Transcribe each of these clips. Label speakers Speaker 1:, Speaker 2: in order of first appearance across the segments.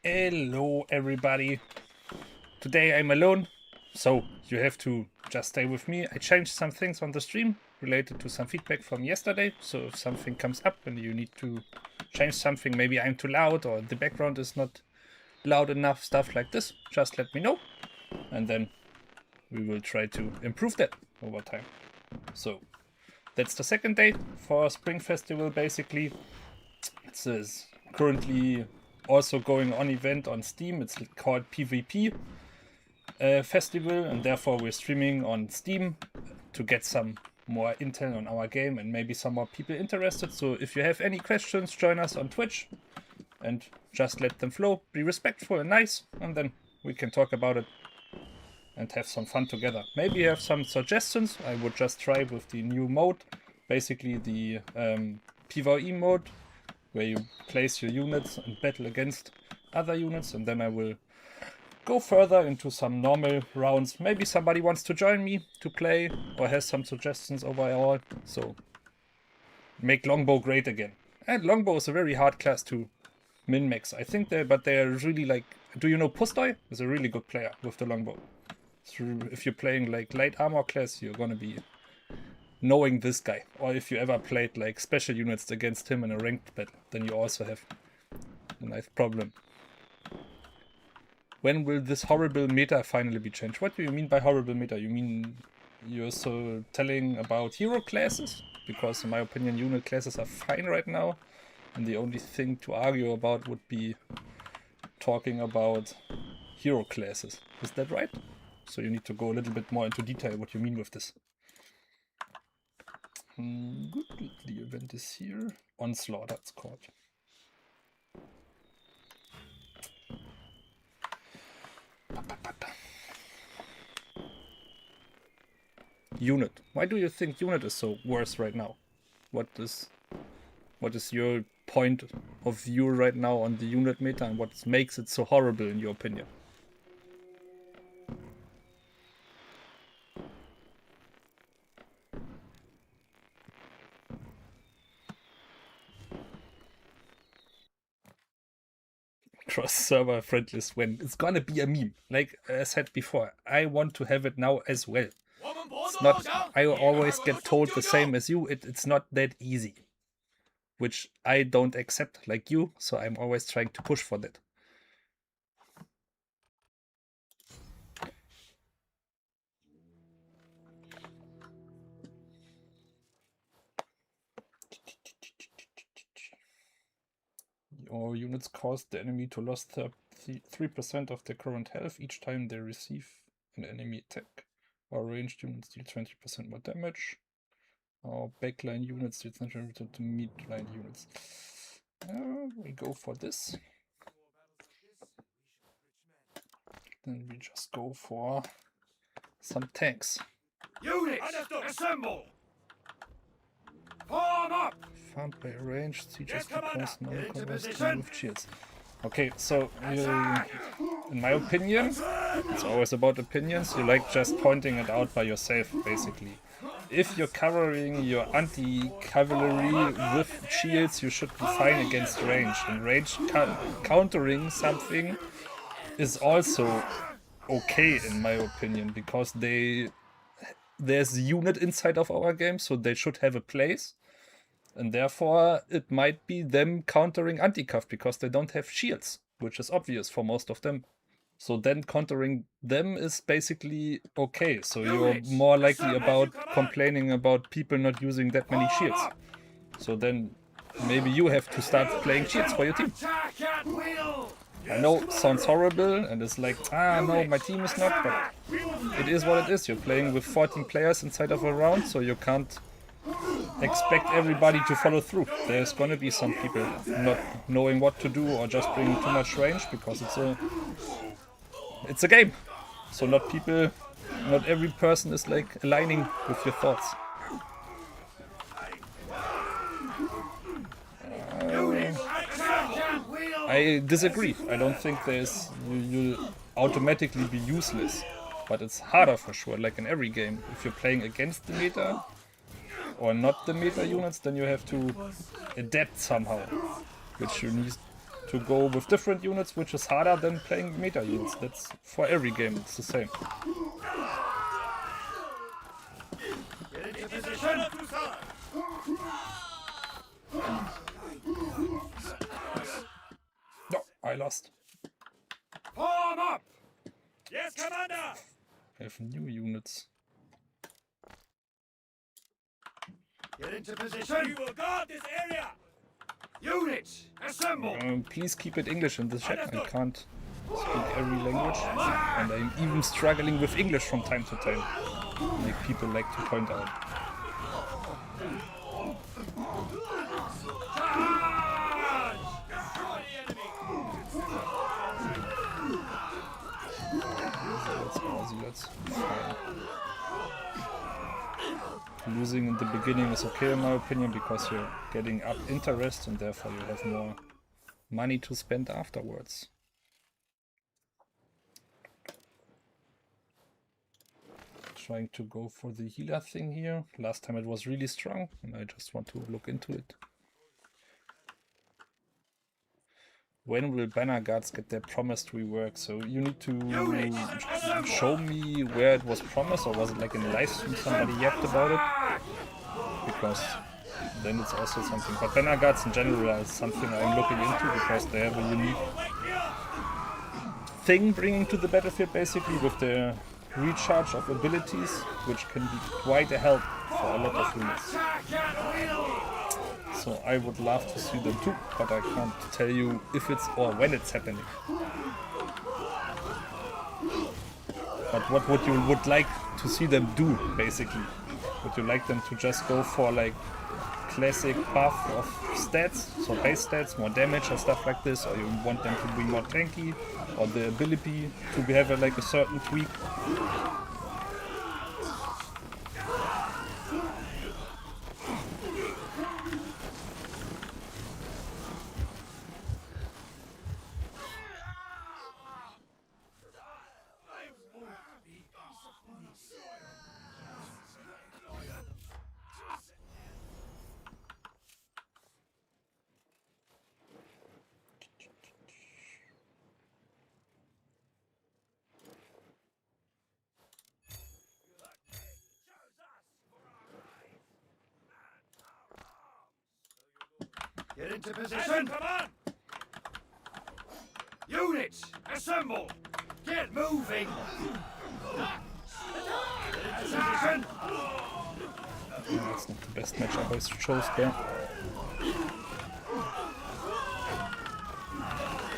Speaker 1: Hello everybody. Today I'm alone, so you have to just stay with me. I changed some things on the stream related to some feedback from yesterday, so if something comes up and you need to change something, maybe I'm too loud or the background is not loud enough, stuff like this, just let me know, and then we will try to improve that over time. So that's the second day for Spring Festival basically. It's currently also going on event on Steam. It's called PvP Festival, and therefore we're streaming on Steam to get some more intel on our game and maybe some more people interested. So if you have any questions, join us on Twitch and just let them flow. Be respectful and nice, and then we can talk about it and have some fun together. Maybe you have some suggestions. I would just try with the new mode, basically the PvE mode, where you place your units and battle against other units, and then I will go further into some normal rounds. Maybe somebody wants to join me to play or has some suggestions overall. So make longbow great again. And longbow is a very hard class to min-max. I think but they're really like, do you know Pustoy? Is a really good player with the longbow. So if you're playing like light armor class, you're gonna be knowing this guy. Or if you ever played like special units against him in a ranked battle, then you also have a nice problem. When will this horrible meta finally be changed? What do you mean by horrible meta? You mean you're so telling about hero classes? Because in my opinion unit classes are fine right now, and the only thing to argue about would be talking about hero classes. Is that right? So you need to go a little bit more into detail what you mean with this. Good, the event is here. Onslaught, that's called. Unit. Why do you think unit is so worse right now? What is your point of view right now on the unit meta, and what makes it so horrible in your opinion? Cross-server friendless when it's gonna be a meme. Like I said before, I want to have it now as well. It's not, I always get told the same as you, it's not that easy. Which I don't accept like you, so I'm always trying to push for that. Your units cause the enemy to lose 3% of their current health each time they receive an enemy attack. Our ranged units deal 20% more damage. Our backline units deal 20% to midline units. We go for this. Then we just go for some tanks.
Speaker 2: Units, assemble! Form up!
Speaker 1: Farmed by range, sieges because non-combat with shields. Okay, so in my opinion, it's always about opinions, you like just pointing it out by yourself, basically. If you're covering your anti-cavalry with shields, you should be fine against range. And range countering something is also okay, in my opinion, because there's a unit inside of our game, so they should have a place. And therefore, it might be them countering anti-cav because they don't have shields, which is obvious for most of them. So then countering them is basically okay. So you're more likely about complaining about people not using that many shields. So then maybe you have to start playing shields for your team. I know, sounds horrible, and it's like, no, my team is not, but it is what it is. You're playing with 14 players inside of a round, so you can't expect everybody to follow through. There's gonna be some people not knowing what to do or just bringing too much range because it's a game. So not every person is like aligning with your thoughts. I disagree. I don't think you'll automatically be useless, but it's harder for sure, like in every game. If you're playing against the meta or not the meta units, then you have to adapt somehow, which you to go with different units, which is harder than playing meta units. That's for every game, it's the same.
Speaker 2: Get into position.
Speaker 1: No, I lost.
Speaker 2: Form up. Yes, Commander.
Speaker 1: I have new units.
Speaker 2: Get into position. We will guard this area. Units, assemble.
Speaker 1: Please keep it English in the chat. I can't speak every language, and I'm even struggling with English from time to time, like people like to point out.
Speaker 2: Charge! Destroy the enemy.
Speaker 1: That's fine. Losing in the beginning is okay in my opinion, because you're getting up interest and therefore you have more money to spend afterwards. Trying to go for the healer thing here. Last time it was really strong and I just want to look into it. When will banner guards get their promised rework? So you need to show me where it was promised, or was it like in a live stream somebody yapped about it? Because then it's also something. But banner guards in general is something I'm looking into, because they have a unique thing bringing to the battlefield, basically, with their recharge of abilities, which can be quite a help for a lot of units. So I would love to see them too, but I can't tell you if it's or when it's happening. But what would you would like to see them do, basically? Would you like them to just go for like classic buff of stats, so base stats, more damage and stuff like this, or you want them to be more tanky, or the ability to have like a certain tweak?
Speaker 2: Get into position. Come on. Units, assemble. Get moving. Get into position.
Speaker 1: That's not the best match I always chose there.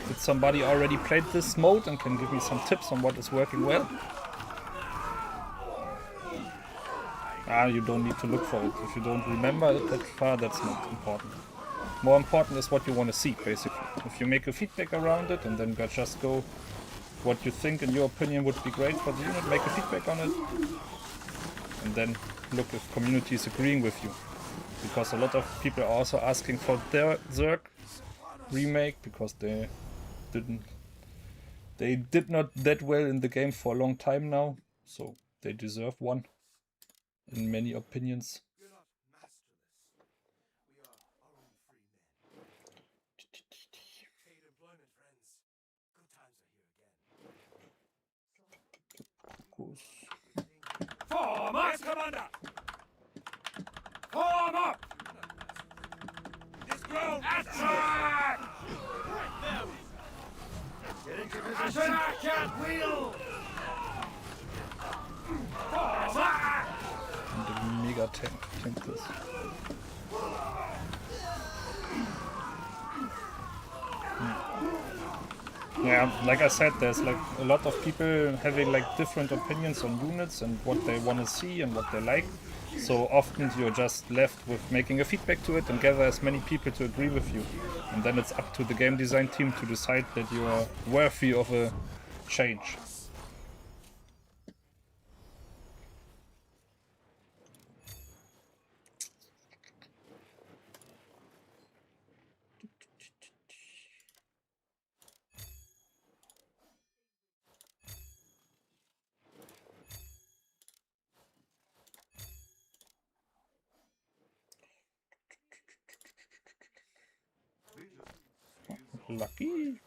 Speaker 1: Did somebody already played this mode and can give me some tips on what is working well? You don't need to look for it. If you don't remember it that far, that's not important. More important is what you want to see, basically. If you make a feedback around it and then just go what you think in your opinion would be great for the unit, make a feedback on it, and then look if community is agreeing with you. Because a lot of people are also asking for their Zerg remake, because they did not that well in the game for a long time now, so they deserve one, in many opinions.
Speaker 2: Form up, Commander! Form up! This ground attack! Get into position! Attack at will! Form up!
Speaker 1: And the mega tank this. Yeah, like I said, there's like a lot of people having like different opinions on units and what they want to see and what they like. So often you're just left with making a feedback to it and gather as many people to agree with you. And then it's up to the game design team to decide that you are worthy of a change. Lucky.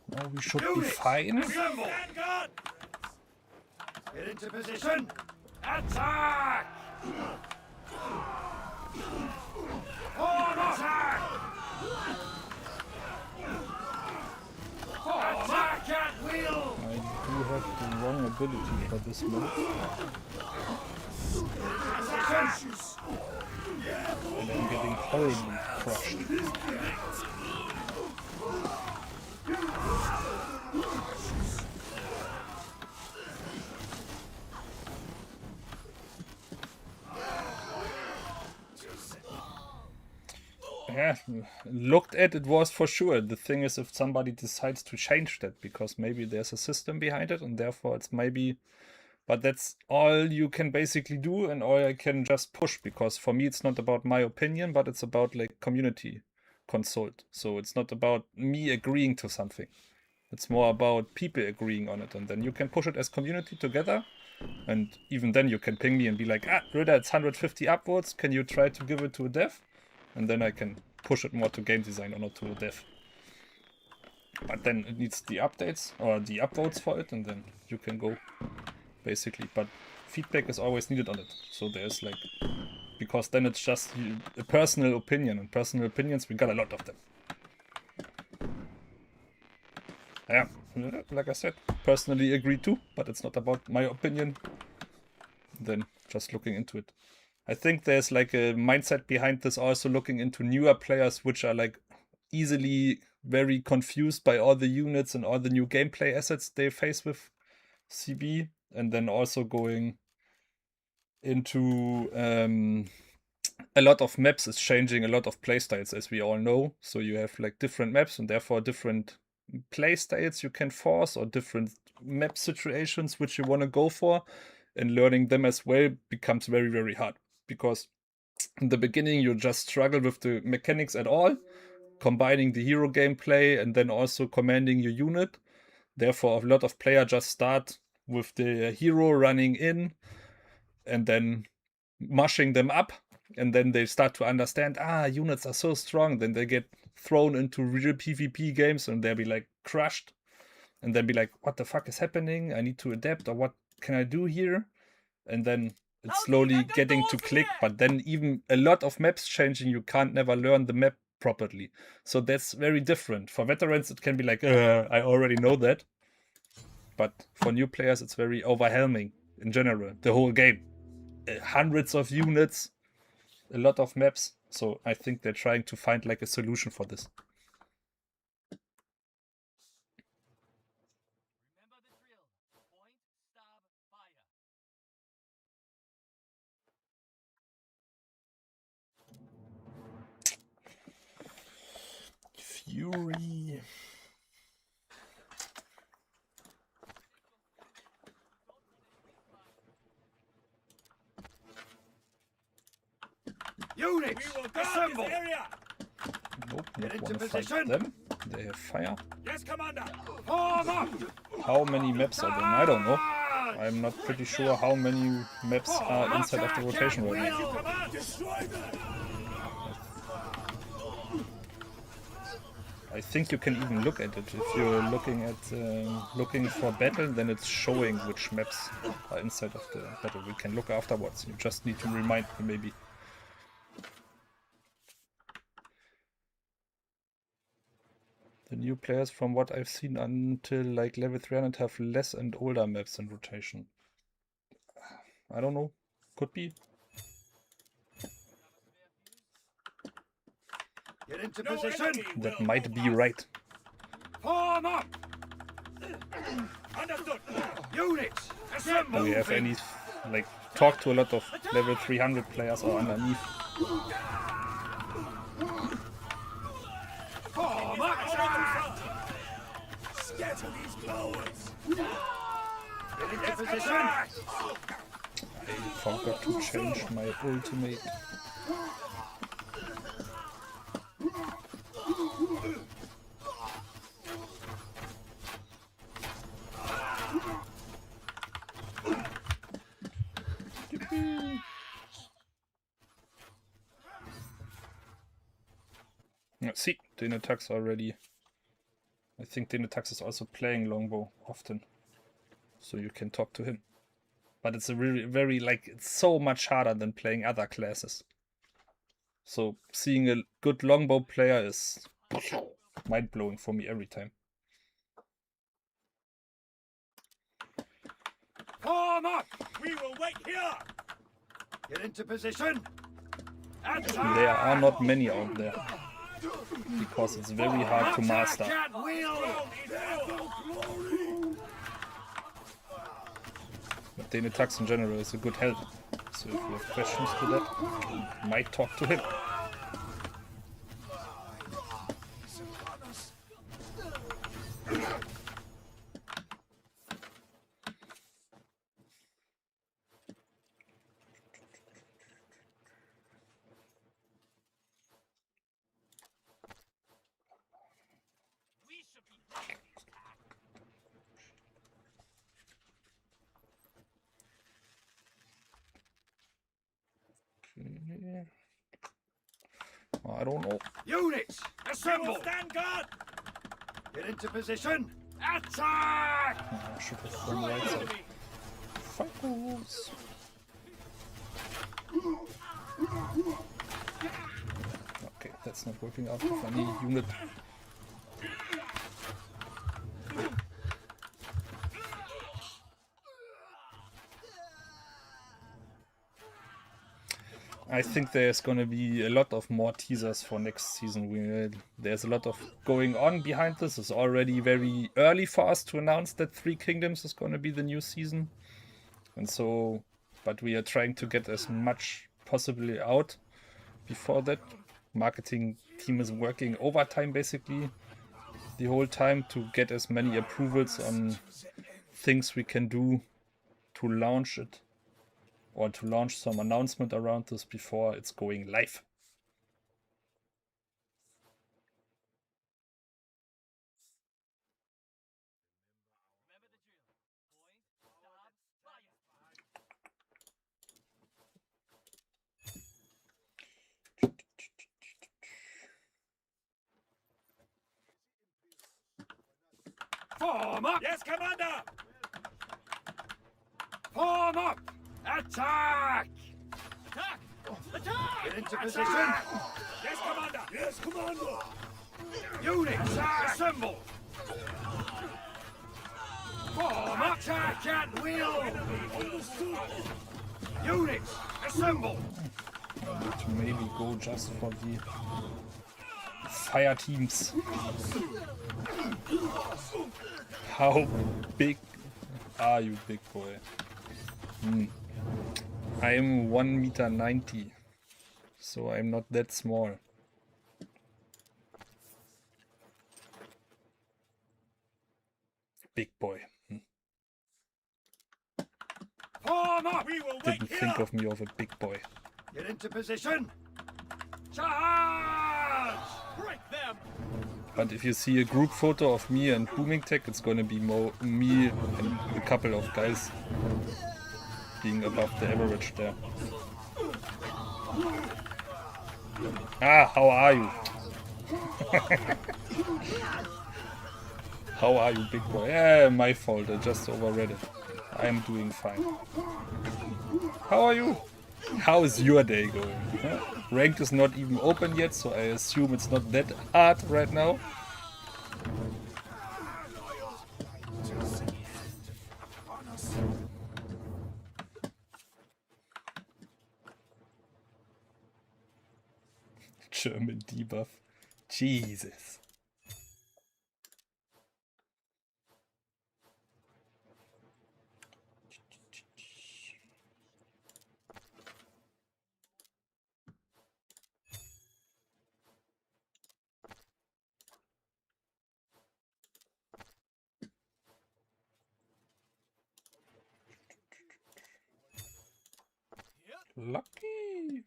Speaker 1: Now we should be fine.
Speaker 2: Assemble! Get into position! Attack! Form attack! Attack at will!
Speaker 1: I do have the wrong ability for this mode. And I'm getting horribly crushed. Yeah, looked at it was for sure. The thing is, if somebody decides to change that, because maybe there's a system behind it, and therefore it's maybe... But that's all you can basically do, and all I can just push, because for me it's not about my opinion, but it's about like community consult. So it's not about me agreeing to something. It's more about people agreeing on it, and then you can push it as community together. And even then you can ping me and be like, Ritter, it's 150 upvotes, can you try to give it to a dev? And then I can push it more to game design or not to a dev. But then it needs the updates or the upvotes for it, and then you can go, basically. But feedback is always needed on it. So there's like, because then it's just a personal opinion, and personal opinions, we got a lot of them. Yeah, like I said, personally agree too, but it's not about my opinion. Then just looking into it. I think there's like a mindset behind this, also looking into newer players which are like easily very confused by all the units and all the new gameplay assets they face with CB, and then also going into a lot of maps is changing a lot of playstyles, as we all know. So you have like different maps and therefore different playstyles you can force, or different map situations which you want to go for, and learning them as well becomes very, very hard. Because in the beginning you just struggle with the mechanics at all, combining the hero gameplay and then also commanding your unit. Therefore a lot of players just start with the hero running in and then mushing them up, and then they start to understand, units are so strong, then they get thrown into real PvP games and they'll be like crushed, and then be like, what the fuck is happening? I need to adapt, or what can I do here? And then it's slowly getting to click, but then even a lot of maps changing, you can't never learn the map properly. So that's very different. For veterans, it can be like, I already know that. But for new players, it's very overwhelming in general, the whole game. Hundreds of units, a lot of maps. So I think they're trying to find like a solution for this. Fury.
Speaker 2: Units, assemble!
Speaker 1: Nope, not want to fight them. They have fire.
Speaker 2: Yes, Commander! Form up!
Speaker 1: How many maps are there? I don't know. I'm not pretty sure how many maps are inside of the rotation right now. I think you can even look at it. If you're looking at looking for battle, then it's showing which maps are inside of the battle. We can look afterwards. You just need to remind me maybe. The new players, from what I've seen until like level 300, have less and older maps in rotation. I don't know. Could be.
Speaker 2: Get into position!
Speaker 1: That might be right.
Speaker 2: Form up! Understood! Units, assemble!
Speaker 1: Do we have any, like, talk to a lot of level 300 players or underneath?
Speaker 2: Form up! Scatter these cowards! Get into position!
Speaker 1: I forgot to change my ultimate. Denetax already. I think Denetax is also playing longbow often, so you can talk to him. But it's a really very like it's so much harder than playing other classes. So seeing a good longbow player is mind blowing for me every time.
Speaker 2: Form up! We will wait here! Get into position! Attack!
Speaker 1: There are not many out there, because it's very hard to master. But Denetax in general is a good help. So if you have questions to that, you might talk to him. I don't know.
Speaker 2: Units, assemble! Stand guard! Get into position! Attack!
Speaker 1: I should have gone right side. Focus. Okay, that's not working out with any unit. I think there's going to be a lot of more teasers for next season. There's a lot of going on behind this. It's already very early for us to announce that Three Kingdoms is going to be the new season. And so, but we are trying to get as much possibly out before that. Marketing team is working overtime basically the whole time to get as many approvals on things we can do to launch it. Or to launch some announcement around this before it's going live.
Speaker 2: Form up! Yes, Commander! Form up! Attack! Attack! Attack! Get into position! Yes, Commander! Yes, Commander! Units, assemble! Form up! Attack at will! Units, assemble!
Speaker 1: I need to maybe go just for the fire teams. How big are you, big boy? I am 1.90 meters, so I'm not that small. Big boy. Didn't think of me of a big boy.
Speaker 2: Get into position. Charge! Break them!
Speaker 1: But if you see a group photo of me and Booming Tech, it's gonna be me and a couple of guys being above the average there. Ah, how are you? How are you, big boy? Yeah, my fault, I just overread it. I'm doing fine. How are you? How is your day going? Huh? Ranked is not even open yet, so I assume it's not that hard right now. German debuff. Jesus. Lucky.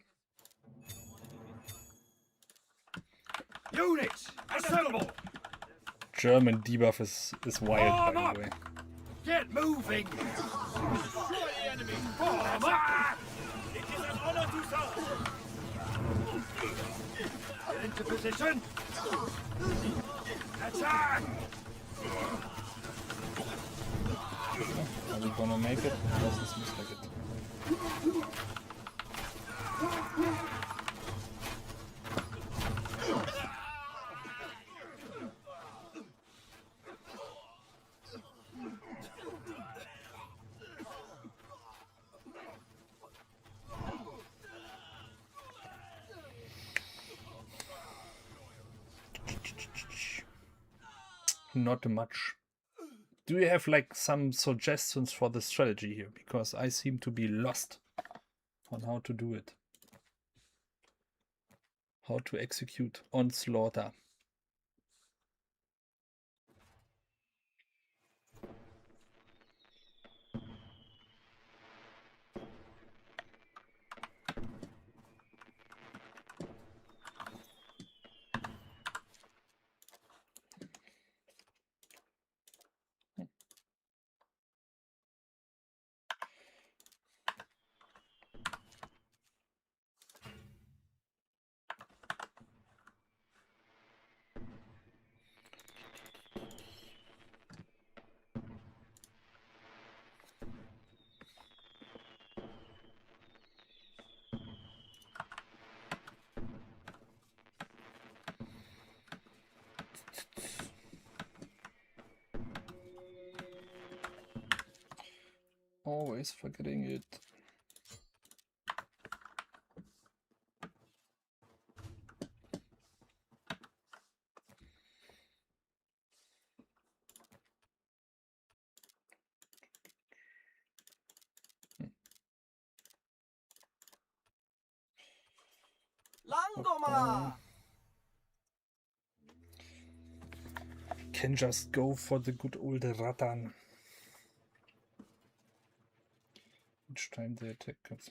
Speaker 2: Units, assemble!
Speaker 1: German debuff is wild, by the way.
Speaker 2: Get moving! Destroy the enemy! Form up! It is an honor to serve! Get into position. Attack!
Speaker 1: Are we gonna make it? Doesn't seem like it. Not much. Do you have like some suggestions for the strategy here? Because I seem to be lost on how to do it. How to execute onslaughter. Always forgetting it. Can just go for the good old Rattan. Each time the attack comes.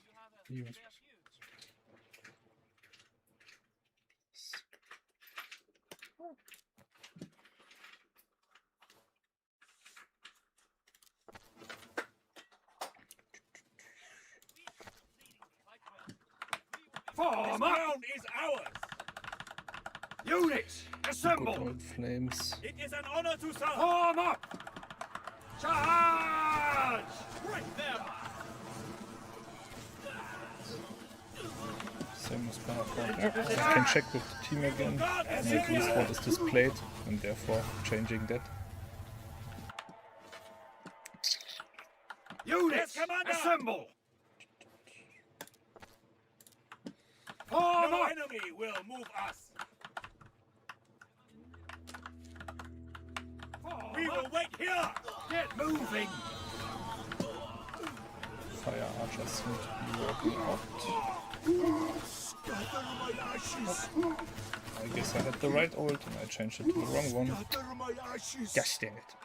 Speaker 2: Form up! Is ours. Units, assemble!
Speaker 1: Good old flames.
Speaker 2: It is an honor to serve! Form up! Charge! Break them!
Speaker 1: Same as before. I can check with the team again, and at least what is displayed, and therefore changing that.
Speaker 2: Units, assemble! Form up! Enemy will move us! We will wait here! Get moving!
Speaker 1: Fire archers seem to be working out. I guess I had the right ult and I changed it to the wrong one. Gosh dang it.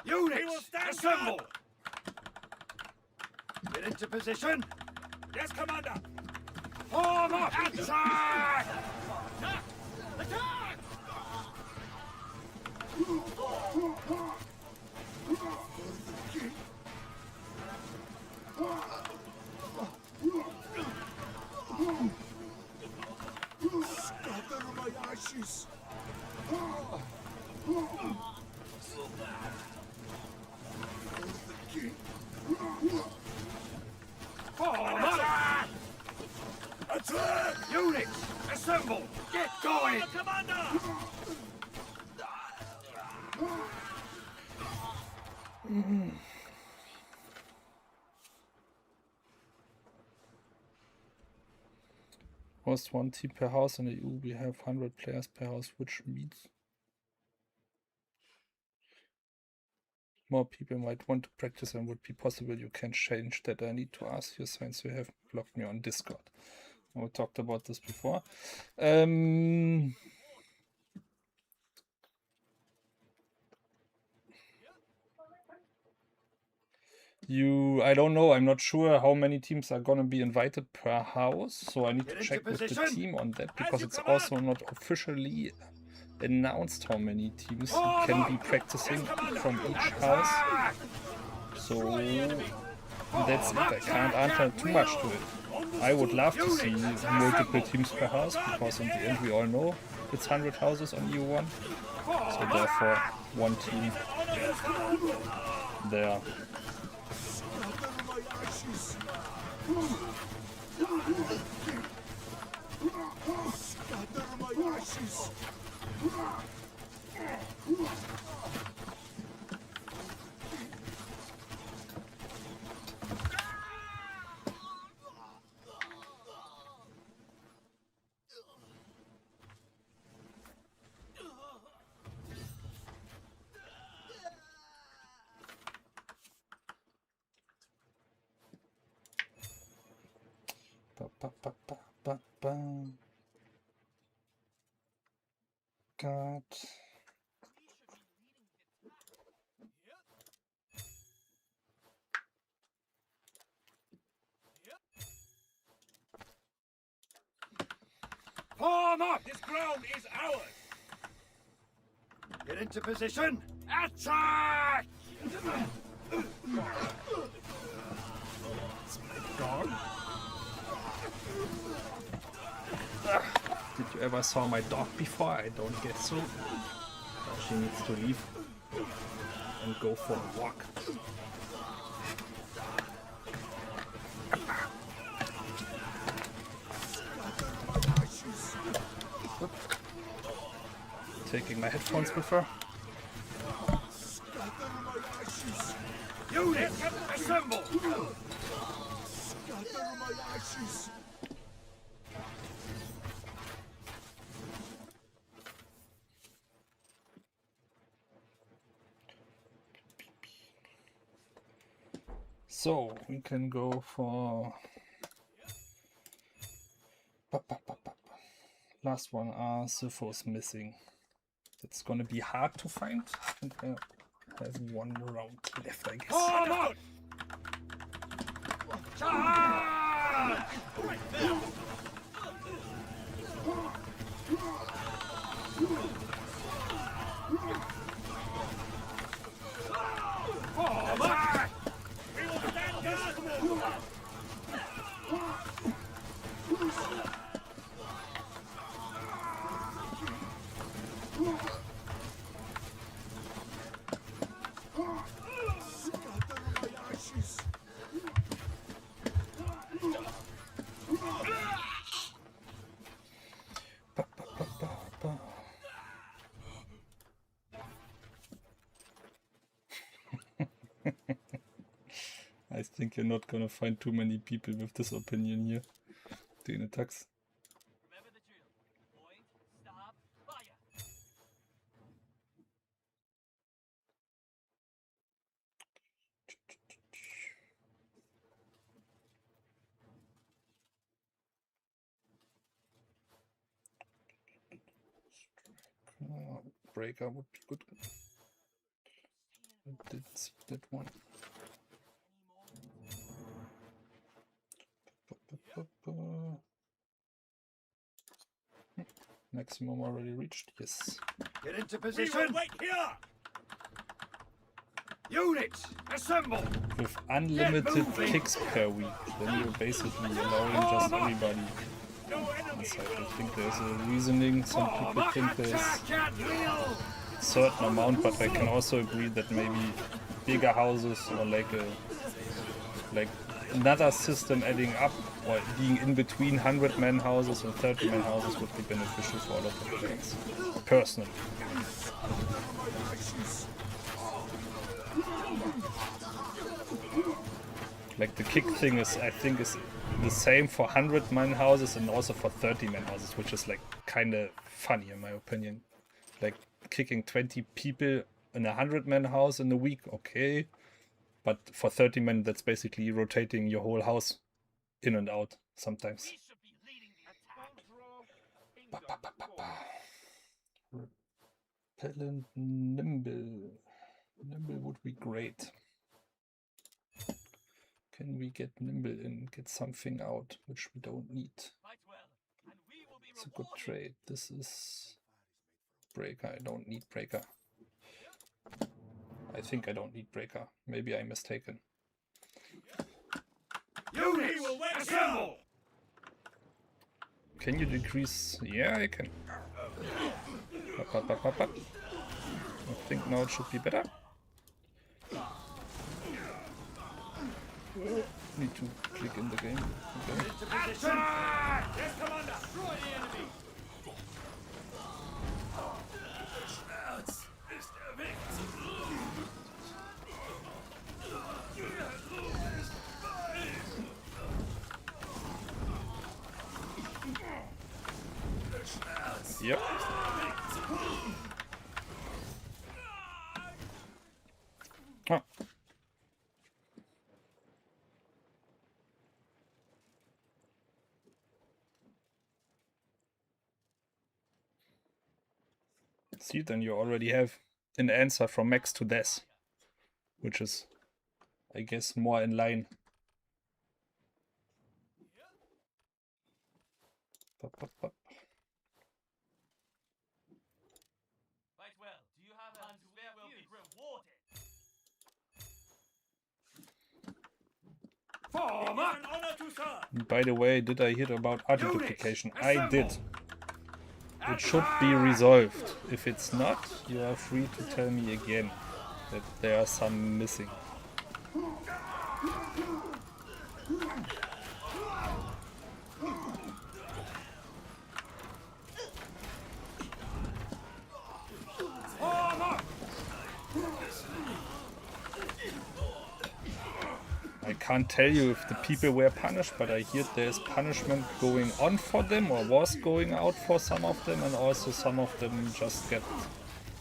Speaker 2: Units, assemble! Get into position! Yes, Commander! Form up! Attack! Attack! Attack!
Speaker 3: Scatter my ashes!
Speaker 2: Form up! Attack! Units, assemble! Get going! Commander!
Speaker 1: Most one team per house in the EU. We have 100 players per house, which means more people might want to practice and would be possible. You can change that. I need to ask you since you have blocked me on Discord. We talked about this before. I don't know. I'm not sure how many teams are gonna be invited per house, so I need to check with the team on that because it's also not officially announced how many teams can be practicing from each house. So That's it. I can't answer too much to it. I would love to see multiple teams per house, because in the end we all know it's 100 houses on EU1. So therefore, one team there.
Speaker 3: Scatter my ashes. Scatter my ashes.
Speaker 1: God.
Speaker 2: Form up! This ground is ours! Get into position! Attack!
Speaker 1: Dog. Did you ever saw my dog before? I don't get so. She needs to leave and go for a walk. Oop. Taking my headphones with her.
Speaker 3: Scatter my ashes.
Speaker 2: Units, assemble!
Speaker 3: Scatter my ashes.
Speaker 1: So we can go for last one. Syphos missing. It's gonna be hard to find. I think I have one round left, I guess.
Speaker 2: Form out! Charge! Form up! We will stand guard!
Speaker 3: Scatter my ashes.
Speaker 1: I think you're not gonna find too many people with this opinion here. Den attacks.
Speaker 4: Remember the drill. Point, stop, fire.
Speaker 1: Breaker would be good. I didn't see that one. Maximum already reached. Yes.
Speaker 2: Get into
Speaker 3: We
Speaker 2: position!
Speaker 3: will wait here!
Speaker 2: Units, assemble!
Speaker 1: With unlimited kicks per week, then you're basically allowing just everybody inside. I think there's a reasoning. Some people think there's
Speaker 2: Attack at will!
Speaker 1: a certain amount, but I can also agree that maybe bigger houses or like another system adding up or being in between 100-man houses and 30-man houses would be beneficial for a lot of players. Personally. Like the kick thing is, I think, is the same for 100-man houses and also for 30-man houses, which is like kind of funny in my opinion. Like kicking 20 people in a 100-man house in a week, okay, but for 30 men, that's basically rotating your whole house in and out sometimes.
Speaker 4: We should be leading the attack.
Speaker 1: Ba, ba, ba, ba, ba. Repellent Nimble. Nimble would be great. Can we get Nimble in, get something out, which we don't need?
Speaker 4: Fight well, and we will be
Speaker 1: It's a good
Speaker 4: rewarded.
Speaker 1: trade. This is Breaker. I don't need Breaker. I think I don't need Breaker. Maybe I'm mistaken.
Speaker 2: Units, assemble!
Speaker 1: Can you decrease? Yeah, I can. I think now it should be better. Need to click in the game. Okay.
Speaker 2: Into position! Attack! Yes, Commander! Destroy the enemy!
Speaker 1: Yep. Ah. See, then you already have an answer from max to death, which is, I guess, more in line. Pop, pop, pop.
Speaker 4: Fight well. Do you have a where will be rewarded?
Speaker 2: Form up! An honor to serve!
Speaker 1: By the way, did I hear about arty
Speaker 2: Units,
Speaker 1: duplication?
Speaker 2: assemble!
Speaker 1: I did. It should be resolved. If it's not, you are free to tell me again that there are some missing.
Speaker 2: Form up!
Speaker 1: I can't tell you if the people were punished, but I hear there's punishment going on for them or was going out for some of them, and also some of them just get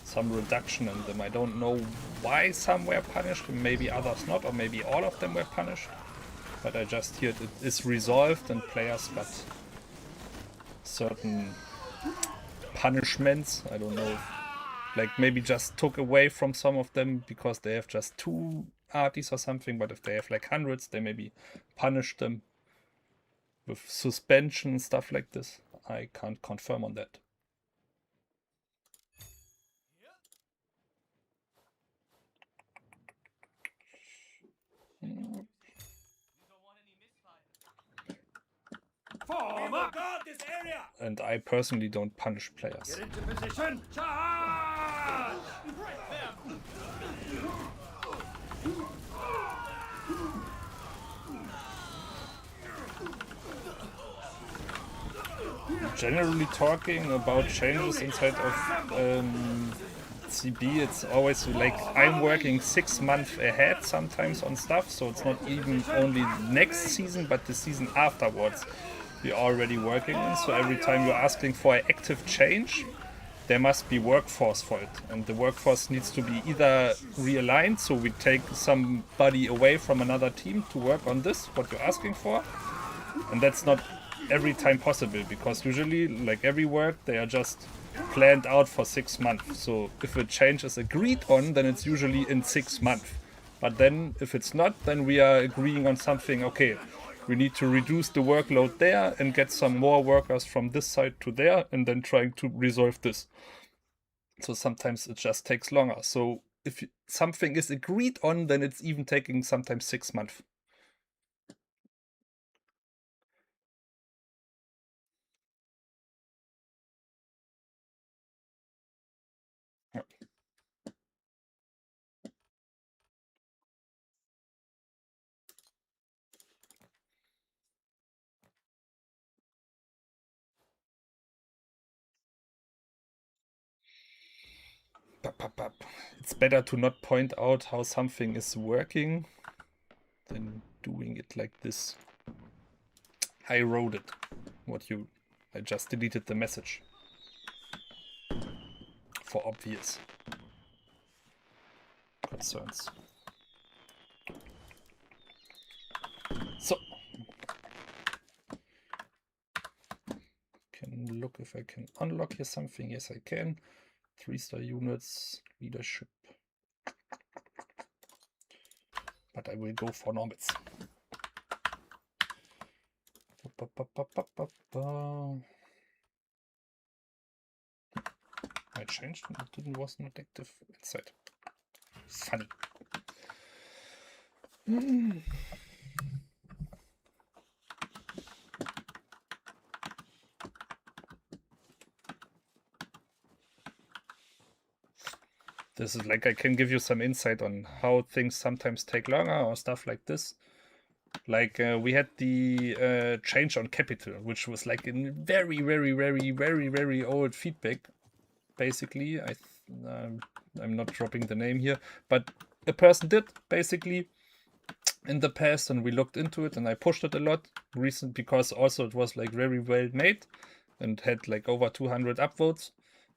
Speaker 1: some reduction in them. I don't know why some were punished and maybe others not, or maybe all of them were punished, but I just heard it is resolved and players got certain punishments. I don't know if, like, maybe just took away from some of them because they have just 2 arties or something, but if they have like hundreds, they maybe punish them with suspension and stuff like this. I can't confirm on that.
Speaker 2: Form up! Guard this area!
Speaker 1: And I personally don't punish players.
Speaker 2: Get into position! Charge!
Speaker 1: Generally talking about changes inside of CB, it's always like I'm working 6 months ahead sometimes on stuff, so it's not even only next season but the season afterwards we're already working on. So every time you're asking for an active change, there must be workforce for it, and the workforce needs to be either realigned, so we take somebody away from another team to work on this, what you're asking for, and that's not every time possible, because usually, like every work, they are just planned out for 6 months. So if a change is agreed on, then it's usually in 6 months. But then if it's not, then we are agreeing on something, okay, we need to reduce the workload there and get some more workers from this side to there, and then trying to resolve this. So sometimes it just takes longer. So if something is agreed on, then it's even taking sometimes 6 months. It's better to not point out how something is working than doing it like this. I wrote it. I just deleted the message. For obvious concerns. So. Can look if I can unlock here something. Yes, I can. 3-star units, leadership. But I will go for normals. I changed and it was not active inside. Funny. this is like I can give you some insight on how things sometimes take longer or stuff like this. Like we had the change on capital, which was like in very old feedback. Basically, I'm not dropping the name here, but a person did basically in the past, and we looked into it, and I pushed it a lot recent because also it was like very well made and had like over 200 upvotes,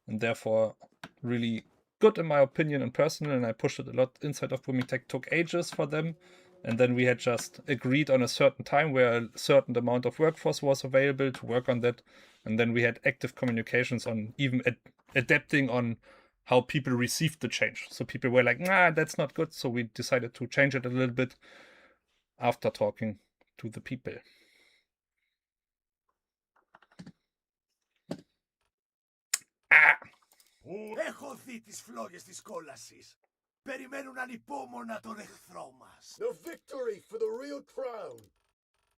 Speaker 1: and therefore really good in my opinion and personal, and I pushed it a lot inside of Booming Tech. Took ages for them, and then we had just agreed on a certain time where a certain amount of workforce was available to work on that, and then we had active communications on even adapting on how people received the change. So people were like, nah, that's not good, so we decided to change it a little bit after talking to the people.
Speaker 3: Έχω δει τις φλόγες της κόλασης. Περιμένουν ανυπόμονα τον εχθρό μας.
Speaker 2: The victory for the real crown.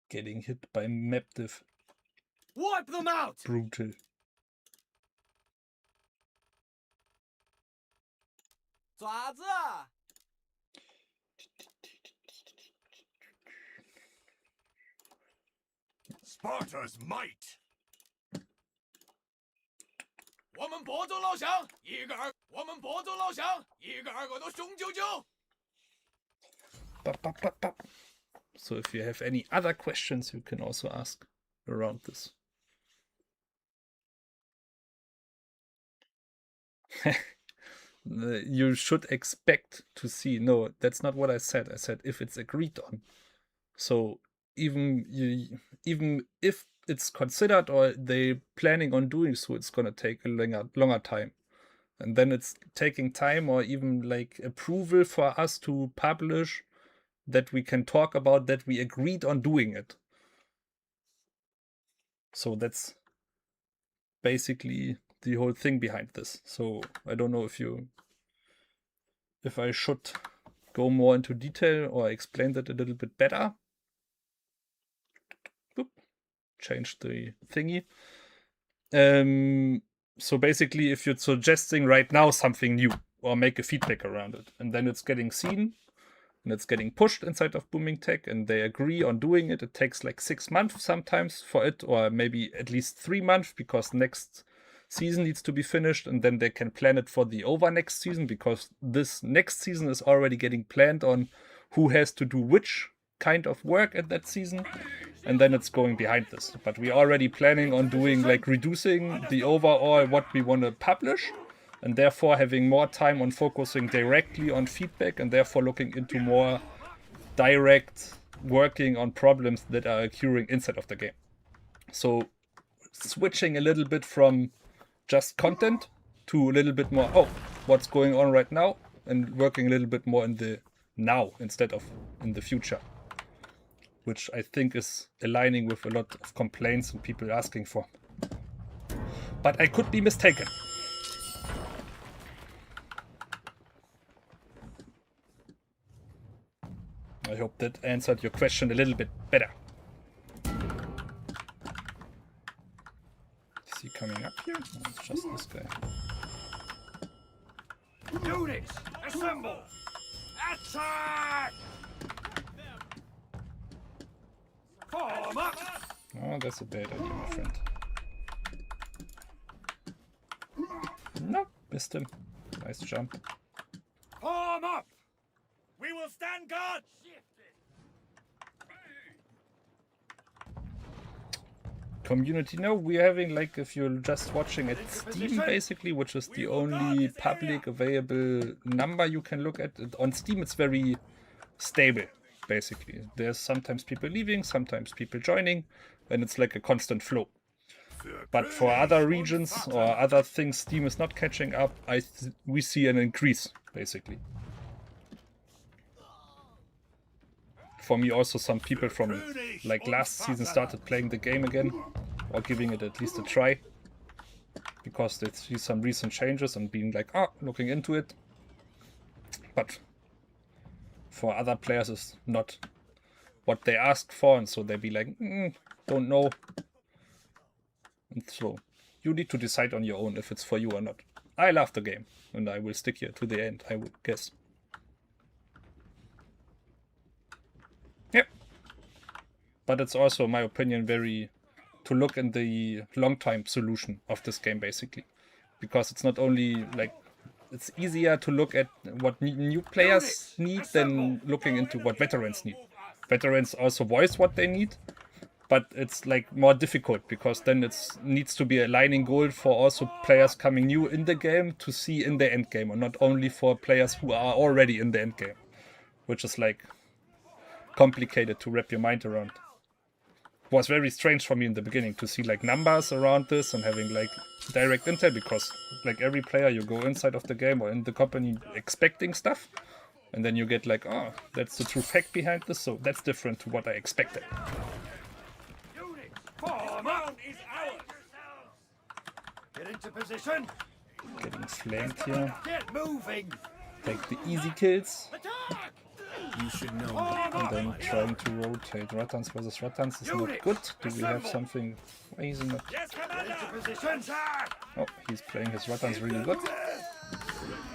Speaker 1: Getting hit by map diff.
Speaker 4: Wipe them out!
Speaker 1: Brutal.
Speaker 3: Sparta's might.
Speaker 4: 我们伯州老乡，一个二，我们伯州老乡，一个二个都雄赳赳。
Speaker 1: So if you have any other questions, you can also ask around this. You should expect to see. No, that's not what I said. I said if it's agreed on. So even if it's considered or they planning on doing so, it's gonna take a longer time. And then it's taking time or even like approval for us to publish that we can talk about that we agreed on doing it. So that's basically the whole thing behind this. So I don't know if I should go more into detail or explain that a little bit better. Boop. Change the thingy. So basically, if you're suggesting right now something new or make a feedback around it, and then it's getting seen and it's getting pushed inside of Booming Tech, and they agree on doing it, it takes like 6 months sometimes for it, or maybe at least 3 months, because next season needs to be finished, and then they can plan it for the over next season, because this next season is already getting planned on who has to do which kind of work at that season, and then it's going behind this. But we're already planning on doing like reducing the overall what we want to publish, and therefore having more time on focusing directly on feedback, and therefore looking into more direct working on problems that are occurring inside of the game. So switching a little bit from just content to a little bit more, oh, what's going on right now, and working a little bit more in the now instead of in the future, which I think is aligning with a lot of complaints and people asking for. But I could be mistaken. I hope that answered your question a little bit better. Is he coming up here? No, it's just this guy.
Speaker 2: Units, assemble! Attack! Form up!
Speaker 1: Oh, that's a bad idea, my friend. No, missed him. Nice jump.
Speaker 2: Form up! We will stand guard!
Speaker 1: Community, no, we're having, like, if you're just watching at Steam basically, which is the only public available number you can look at. On Steam it's very stable basically. There's sometimes people leaving, sometimes people joining, and it's like a constant flow. But for other regions or other things Steam is not catching up, we see an increase basically. For me also, some people from like last season started playing the game again, or giving it at least a try, because they see some recent changes and being like, oh, looking into it. But for other players it's not what they asked for, and so they be like, don't know. And so you need to decide on your own if it's for you or not. I love the game, and I will stick here to the end, I would guess. Yep. But it's also, in my opinion, very to look in the long-time solution of this game, basically. Because it's not only like it's easier to look at what new players need than looking into what veterans need. Veterans also voice what they need, but it's like more difficult because then it needs to be a aligning goal for also players coming new in the game to see in the end game, and not only for players who are already in the end game, which is like complicated to wrap your mind around. It was very strange for me in the beginning to see like numbers around this and having like direct intel, because like every player you go inside of the game or in the company expecting stuff, and then you get like, oh, that's the true fact behind this, so that's different to what I expected.
Speaker 2: Get into position.
Speaker 1: Getting flanked here.
Speaker 2: Get moving.
Speaker 1: Take the easy kills.
Speaker 2: Attack.
Speaker 3: You should know.
Speaker 1: And then trying to rotate Rattans versus Rattans is not good. Do we have something? Why is he not?
Speaker 2: Get into position.
Speaker 1: Oh, he's playing his Rattans really good.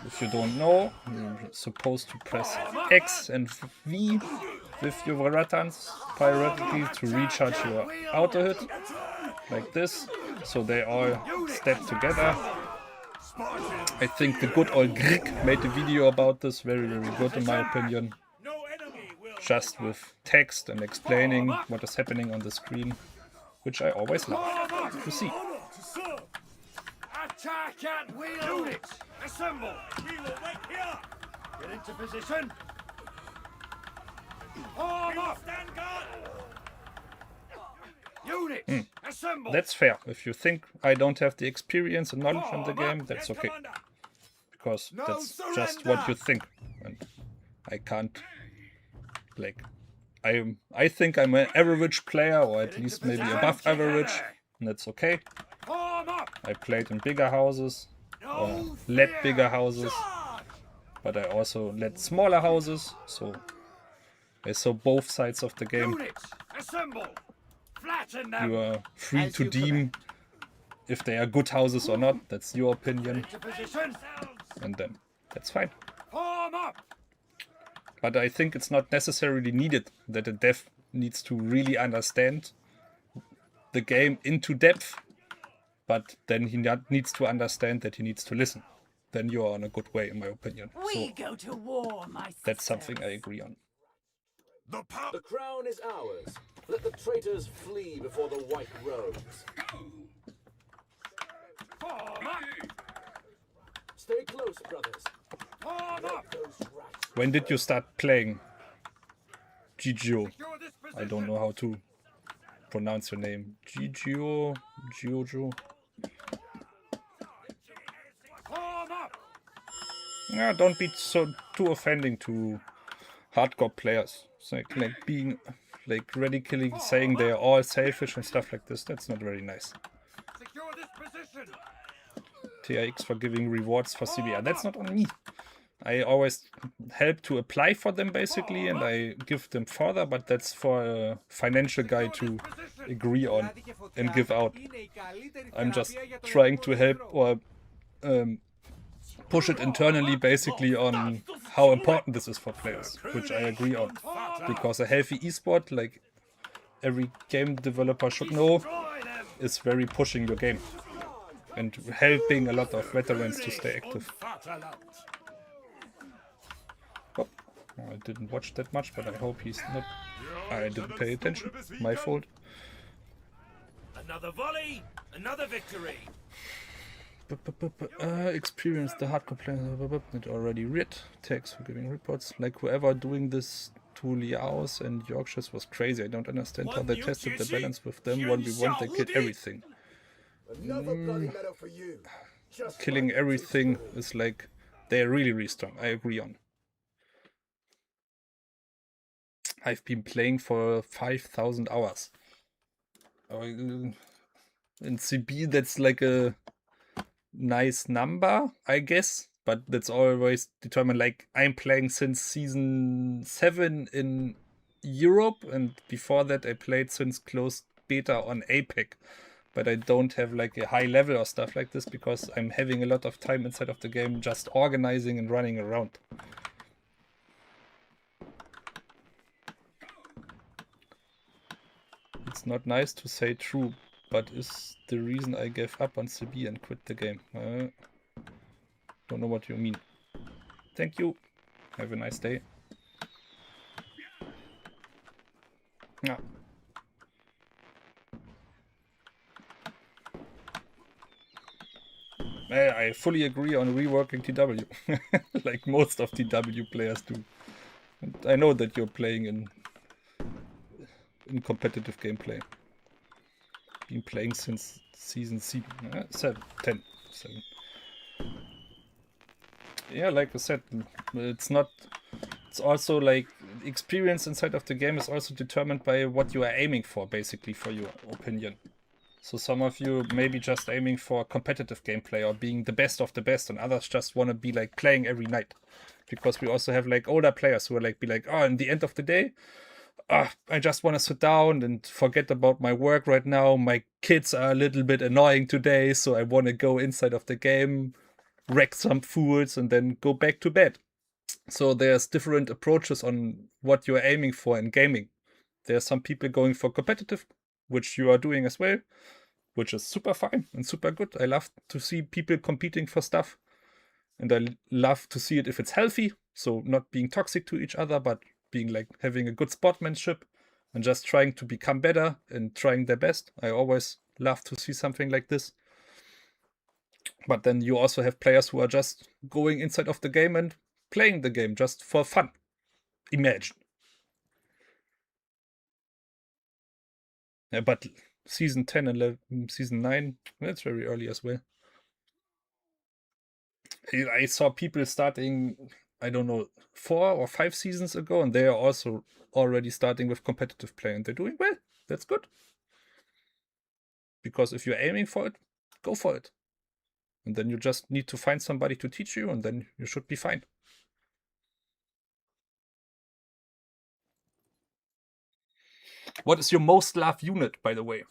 Speaker 1: If you don't know, you're supposed to press X and V with your Rattans periodically to recharge your auto hit, like this, so they all step together. I think the good old Grieg made a video about this, very good in my opinion. Just with text and explaining what is happening on the screen, which I always love to see.
Speaker 2: Attack at will. Units, assemble. We will wait here. Get into position. Form up. Stand guard. Units, assemble.
Speaker 1: That's fair. If you think I don't have the experience and knowledge in the game, that's okay. Because that's just what you think. And I can't, like, I think I'm an average player, or at least maybe above average, and that's okay. I played in bigger houses, or led bigger houses, but I also led smaller houses, so I saw both sides of the game.
Speaker 2: Units, assemble. Flatten them.
Speaker 1: You are free to deem if they are good houses or not. That's your opinion,
Speaker 2: Into position.
Speaker 1: and then that's fine.
Speaker 2: Form up.
Speaker 1: But I think it's not necessarily needed that a dev needs to really understand the game into depth, but then he needs to understand that he needs to listen. Then you are on a good way, in my opinion.
Speaker 5: We
Speaker 1: So
Speaker 5: go to war, my
Speaker 1: that's something I agree on.
Speaker 3: The power.
Speaker 6: The crown is ours. Let the traitors flee before the white robes.
Speaker 2: Form up.
Speaker 6: Stay close, brothers.
Speaker 2: Form up.
Speaker 6: Those rats.
Speaker 1: When did you start playing Gigio?
Speaker 2: Secure this
Speaker 1: I
Speaker 2: position.
Speaker 1: don't know how to pronounce your name. Gigio? Giojo?
Speaker 2: Form up.
Speaker 1: Yeah, don't be so too offending to hardcore players. It's like being like radically saying they're all selfish and stuff like this. That's not very nice.
Speaker 2: Secure this position.
Speaker 1: TRX for giving rewards for CBR. That's not on me. I always help to apply for them basically, and I give them further, but that's for a financial guy to agree on and give out. I'm just trying to help or push it internally basically on how important this is for players, which I agree on. Because a healthy esport, like every game developer should know, is very pushing your game and helping a lot of veterans to stay active. Oh, I didn't watch that much, but I hope he's not... I didn't pay attention. My fault.
Speaker 2: Another volley. Another victory.
Speaker 1: Experience the hardcore player. It already read. Thanks for giving reports. Like whoever doing this to Liaos and Yorkshires was crazy. I don't understand how they tested the balance with them. 1v1 they killed everything.
Speaker 6: Another bloody medal for you. Just
Speaker 1: Killing everything is like... They're really strong. I agree on. I've been playing for 5,000 hours. In CB that's like a nice number, I guess, but that's always determined. Like I'm playing since season 7 in Europe, and before that I played since closed beta on APEC. but I don't have like a high level or stuff like this because I'm having a lot of time inside of the game just organizing and running around. It's not nice to say true, but is the reason I gave up on CB and quit the game. Don't know what you mean. Thank you. Have a nice day. Yeah. I fully agree on reworking TW, like most of TW players do. And I know that you're playing in competitive gameplay. Been playing since season 7, 10. 7. Yeah, like I said, it's not. It's also like experience inside of the game is also determined by what you are aiming for, basically, for your opinion. So some of you may be just aiming for competitive gameplay or being the best of the best, and others just want to be like playing every night. Because we also have like older players who are like, oh, in the end of the day, I just want to sit down and forget about my work right now. My kids are a little bit annoying today, so I want to go inside of the game, wreck some fools, and then go back to bed. So there's different approaches on what you're aiming for in gaming. There are some people going for competitive, which you are doing as well, which is super fine and super good. I love to see people competing for stuff. And I love to see it if it's healthy, so not being toxic to each other, but being like having a good sportsmanship and just trying to become better and trying their best. I always love to see something like this. But then you also have players who are just going inside of the game and playing the game just for fun. Imagine. Yeah, but season 10 and season 9, that's very early as well. I saw people starting, I don't know, 4 or 5 seasons ago, and they are also already starting with competitive play, and they're doing well. That's good. Because if you're aiming for it, go for it. And then you just need to find somebody to teach you, and then you should be fine. What is your most loved unit, by the way?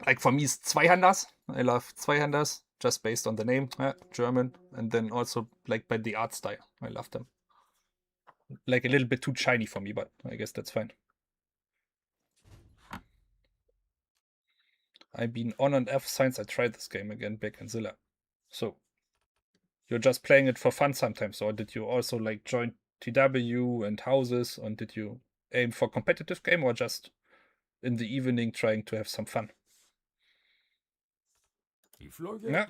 Speaker 1: Like for me, it's Zweihanders. I love Zweihanders, just based on the name, German, and then also like by the art style. I love them. Like a little bit too shiny for me, but I guess that's fine. I've been on and off since I tried this game again back in Zilla. So you're just playing it for fun sometimes, or did you also like join TW and houses, and did you aim for competitive game, or just in the evening trying to have some fun? Yeah.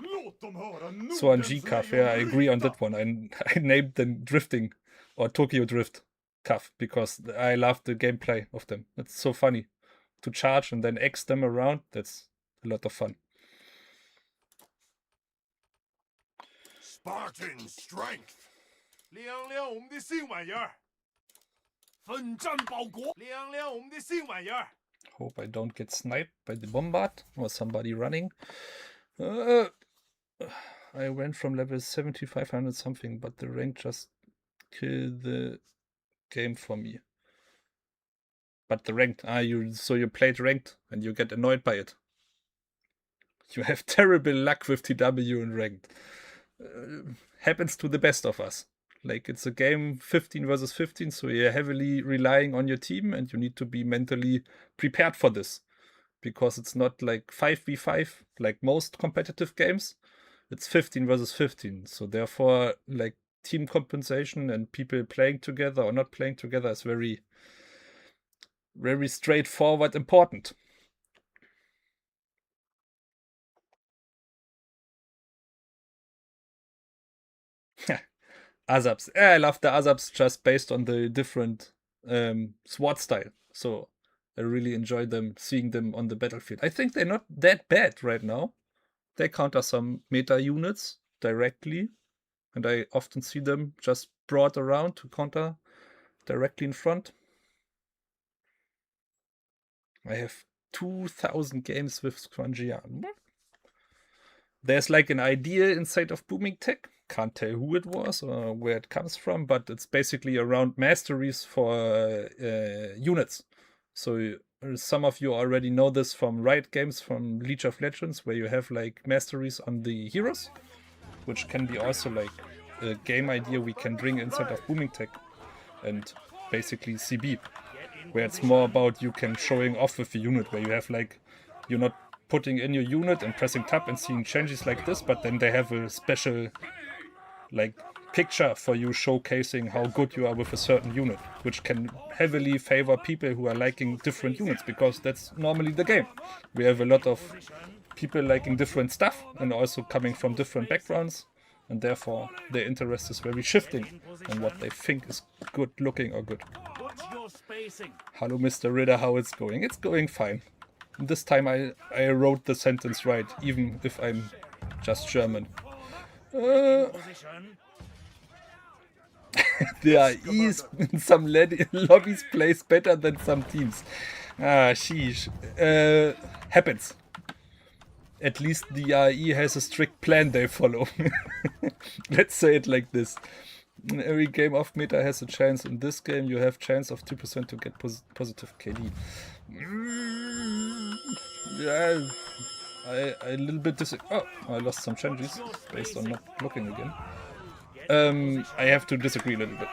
Speaker 1: So on G-Cuff, yeah, I agree on that one. I named them Drifting or Tokyo Drift Cuff because I love the gameplay of them. It's so funny to charge and then X them around. That's a lot of fun.
Speaker 3: Spartan strength. 亮亮我们的新玩意儿。奋战报国。亮亮我们的新玩意儿。
Speaker 1: Hope I don't get sniped by the bombard or somebody running. I went from level 7500 something, but the rank just killed the game for me. But the ranked, so you played ranked and you get annoyed by it. You have terrible luck with TW and ranked. Happens to the best of us. Like it's a game 15 versus 15, so you're heavily relying on your team and you need to be mentally prepared for this. Because it's not like 5v5 like most competitive games. It's 15 versus 15. So therefore, like team compensation and people playing together or not playing together is very, very straightforward important. Azabs. Yeah, I love the Azabs just based on the different SWAT style. So I really enjoy them, seeing them on the battlefield. I think they're not that bad right now. They counter some meta units directly, and I often see them just brought around to counter directly in front. I have 2,000 games with Squangian. There's like an idea inside of Booming Tech. Can't tell who it was or where it comes from, but it's basically around masteries for units. So some of you already know this from Riot Games, from League of Legends, where you have like masteries on the heroes, which can be also like a game idea we can bring inside of Booming Tech and basically CB, where it's more about you can showing off with the unit, where you have like, you're not putting in your unit and pressing tab and seeing changes like this, but then they have a special like picture for you showcasing how good you are with a certain unit, which can heavily favor people who are liking different units, because that's normally the game. We have a lot of people liking different stuff and also coming from different backgrounds, and therefore their interest is very shifting on what they think is good looking or good. Hello Mr. Ritter, how it's going? It's going fine. This time I wrote the sentence right, even if I'm just German. The IE in some lobbies plays better than some teams. Ah, sheesh. Happens. At least the IE has a strict plan they follow. Let's say it like this. Every game off meta has a chance. In this game you have chance of 2% to get positive KD. Yeah, I a little bit disagree. Oh, I lost some changes based on not looking again. I have to disagree a little bit.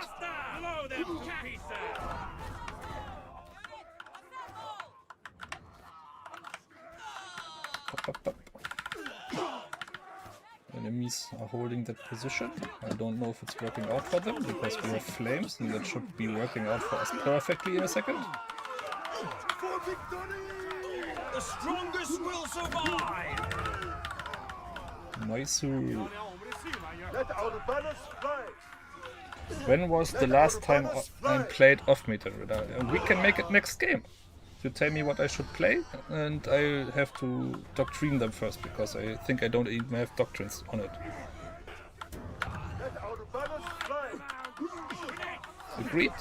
Speaker 1: Enemies are holding that position. I don't know if it's working out for them, because we have flames and that should be working out for us perfectly in a second.
Speaker 2: For victory! The strongest will survive!
Speaker 1: Nice.
Speaker 2: Let our banners fly!
Speaker 1: When was the last time I played off-meter? We can make it next game. You tell me what I should play, and I have to doctrine them first, because I think I don't even have doctrines on it.
Speaker 2: Let our banners fly!
Speaker 1: Agreed?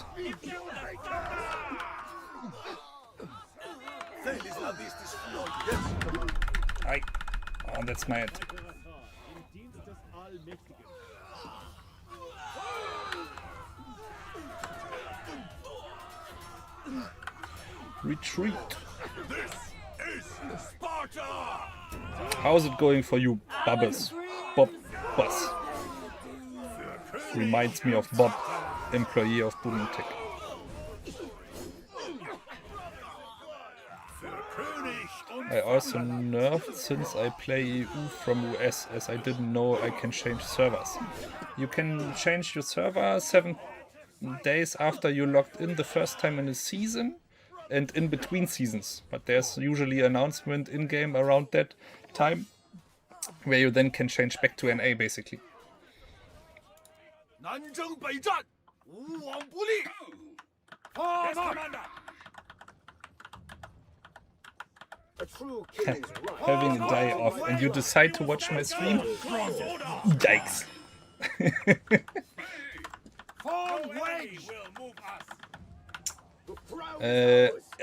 Speaker 1: Oh, that's my head. Retreat.
Speaker 2: This is Sparta!
Speaker 1: How's it going for you, Bubbas? Bob Bus. Reminds me of Bob, employee of Booming Tech. I also nerfed since I play EU from US, as I didn't know I can change servers. You can change your server 7 days after you logged in the first time in a season and in between seasons. But there's usually an announcement in-game around that time where you then can change back to NA basically.
Speaker 2: Yes, Commander!
Speaker 6: A true king is right.
Speaker 1: Having a day off and you decide to watch my stream? Yikes.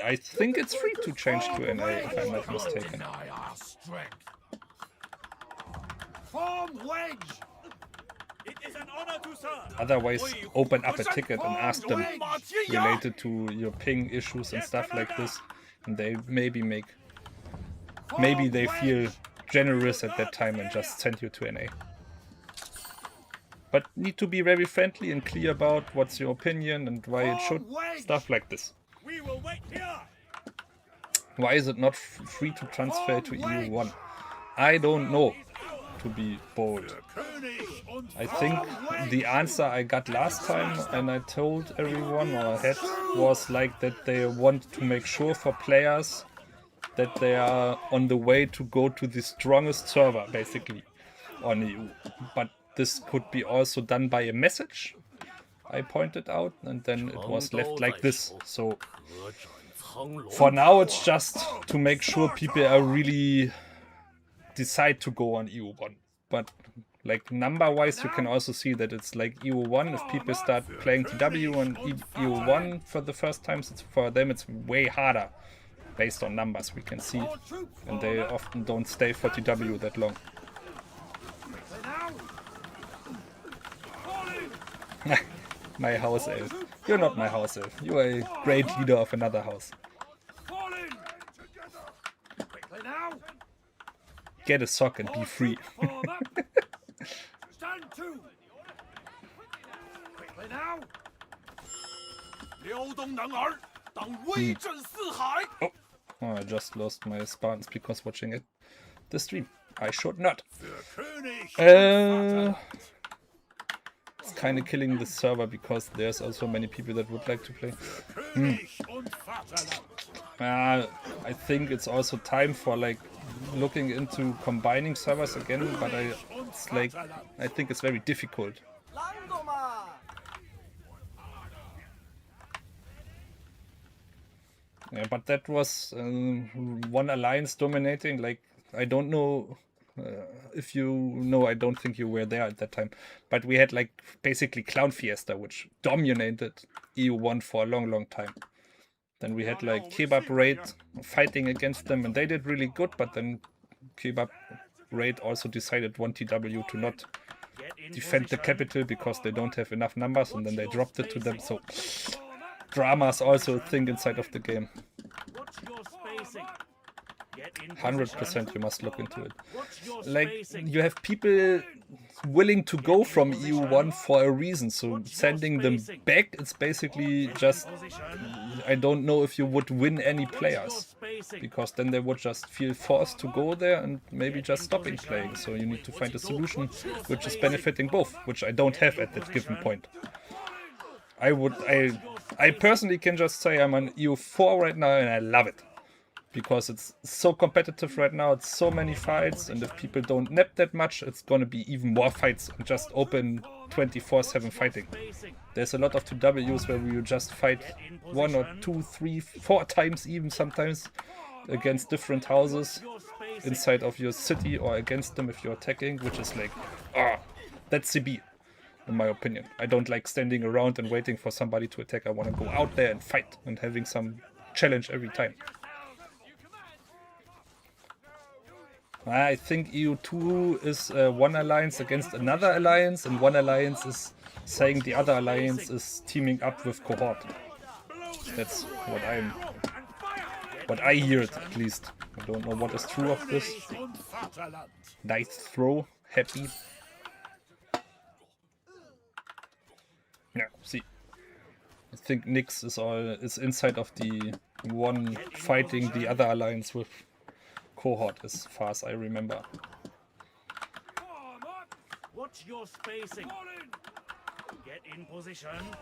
Speaker 1: I think it's free to change to NA if I'm not mistaken. Otherwise, open up a ticket and ask them related to your ping issues and stuff like this, and they maybe they feel generous at that time and just send you to NA. But need to be very friendly and clear about what's your opinion and why it should, stuff like this. Why is it not free to transfer to EU1? I don't know, to be bold. I think the answer I got last time and I told everyone or had was like that they want to make sure for players that they are on the way to go to the strongest server basically on EU. But this could be also done by a message, I pointed out, and then it was left like this. So for now it's just to make sure people are really decide to go on EU1. But like number wise you can also see that it's like EU1, if people start playing TW on EU1 for the first time, for them it's way harder based on numbers we can see, and they often don't stay for TW that long. My house elf. You're not my house elf. You are a great leader of another house. get a sock and be free.
Speaker 2: Form up. Stand to. Quickly now.
Speaker 3: 撩动男儿，当威震四海。
Speaker 1: Oh, I just lost my Spartans because watching the stream. I should not. It's kind of killing the server because there's also many people that would like to play. I think it's also time for like looking into combining servers again, but it's like I think it's very difficult. Yeah, but that was one alliance dominating. Like, I don't know if you know, I don't think you were there at that time. But we had like basically Clown Fiesta, which dominated EU1 for a long, long time. Then we had like Kebab Raid fighting against them, and they did really good. But then Kebab Raid also decided 1TW to not defend the capital because they don't have enough numbers, and then they dropped it to them. So drama's also a thing inside of the game. 100% you must look into it. Like, you have people willing to go from EU1 for a reason, so sending them back, it's basically just, I don't know if you would win any players, because then they would just feel forced to go there and maybe just stopping playing. So you need to find a solution which is benefiting both, which I don't have at that given point. I personally can just say I'm on EU4 right now and I love it. Because it's so competitive right now, it's so many fights, and if people don't nap that much, it's gonna be even more fights and just open 24/7 fighting. There's a lot of 2Ws where you just fight 1 or 2, 3, 4 times even sometimes against different houses inside of your city or against them if you're attacking, which is like, that's CB. In my opinion, I don't like standing around and waiting for somebody to attack. I want to go out there and fight and having some challenge every time. I think EU2 is one alliance against another alliance, and one alliance is saying the other alliance is teaming up with Cohort. That's what I heard at least. I don't know what is true of this. Nice throw, happy. Yeah, see. I think Nyx is inside of the one fighting the other alliance with Cohort, as far as I remember.
Speaker 2: Watch your spacing. Get in position.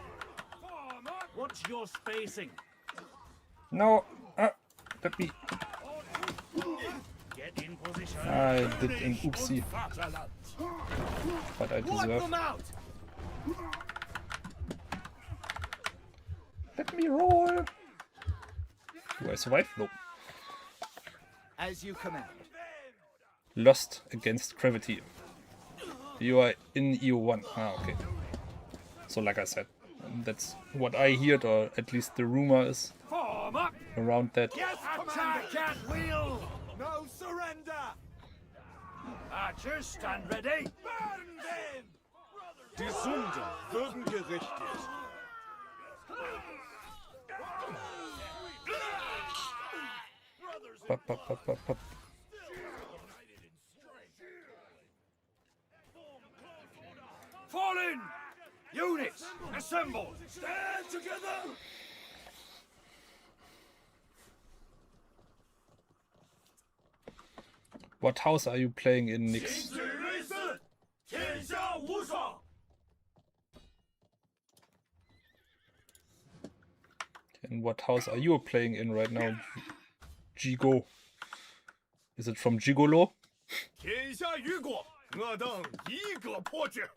Speaker 2: Watch your spacing.
Speaker 1: No, let me.
Speaker 2: Get in position.
Speaker 1: I did an oopsie, but I deserve. Let me roll. Do I survive? No.
Speaker 4: As you command.
Speaker 1: Lost against gravity. You are in EU1. Okay. So like I said, that's what I heard, or at least the rumor is around that.
Speaker 2: Attack at will.
Speaker 3: No surrender.
Speaker 2: Archers, stand ready.
Speaker 3: Burn them.
Speaker 6: Die Sünder würden gerichtet.
Speaker 1: Pop, pop, pop, pop, pop.
Speaker 2: Fall in. Units, assemble. Stand together.
Speaker 1: What house are you playing in, Nyx? And what house are you playing in right now? Gigo. Is it from Gigolo?
Speaker 3: 天下雨果，我等一个破之。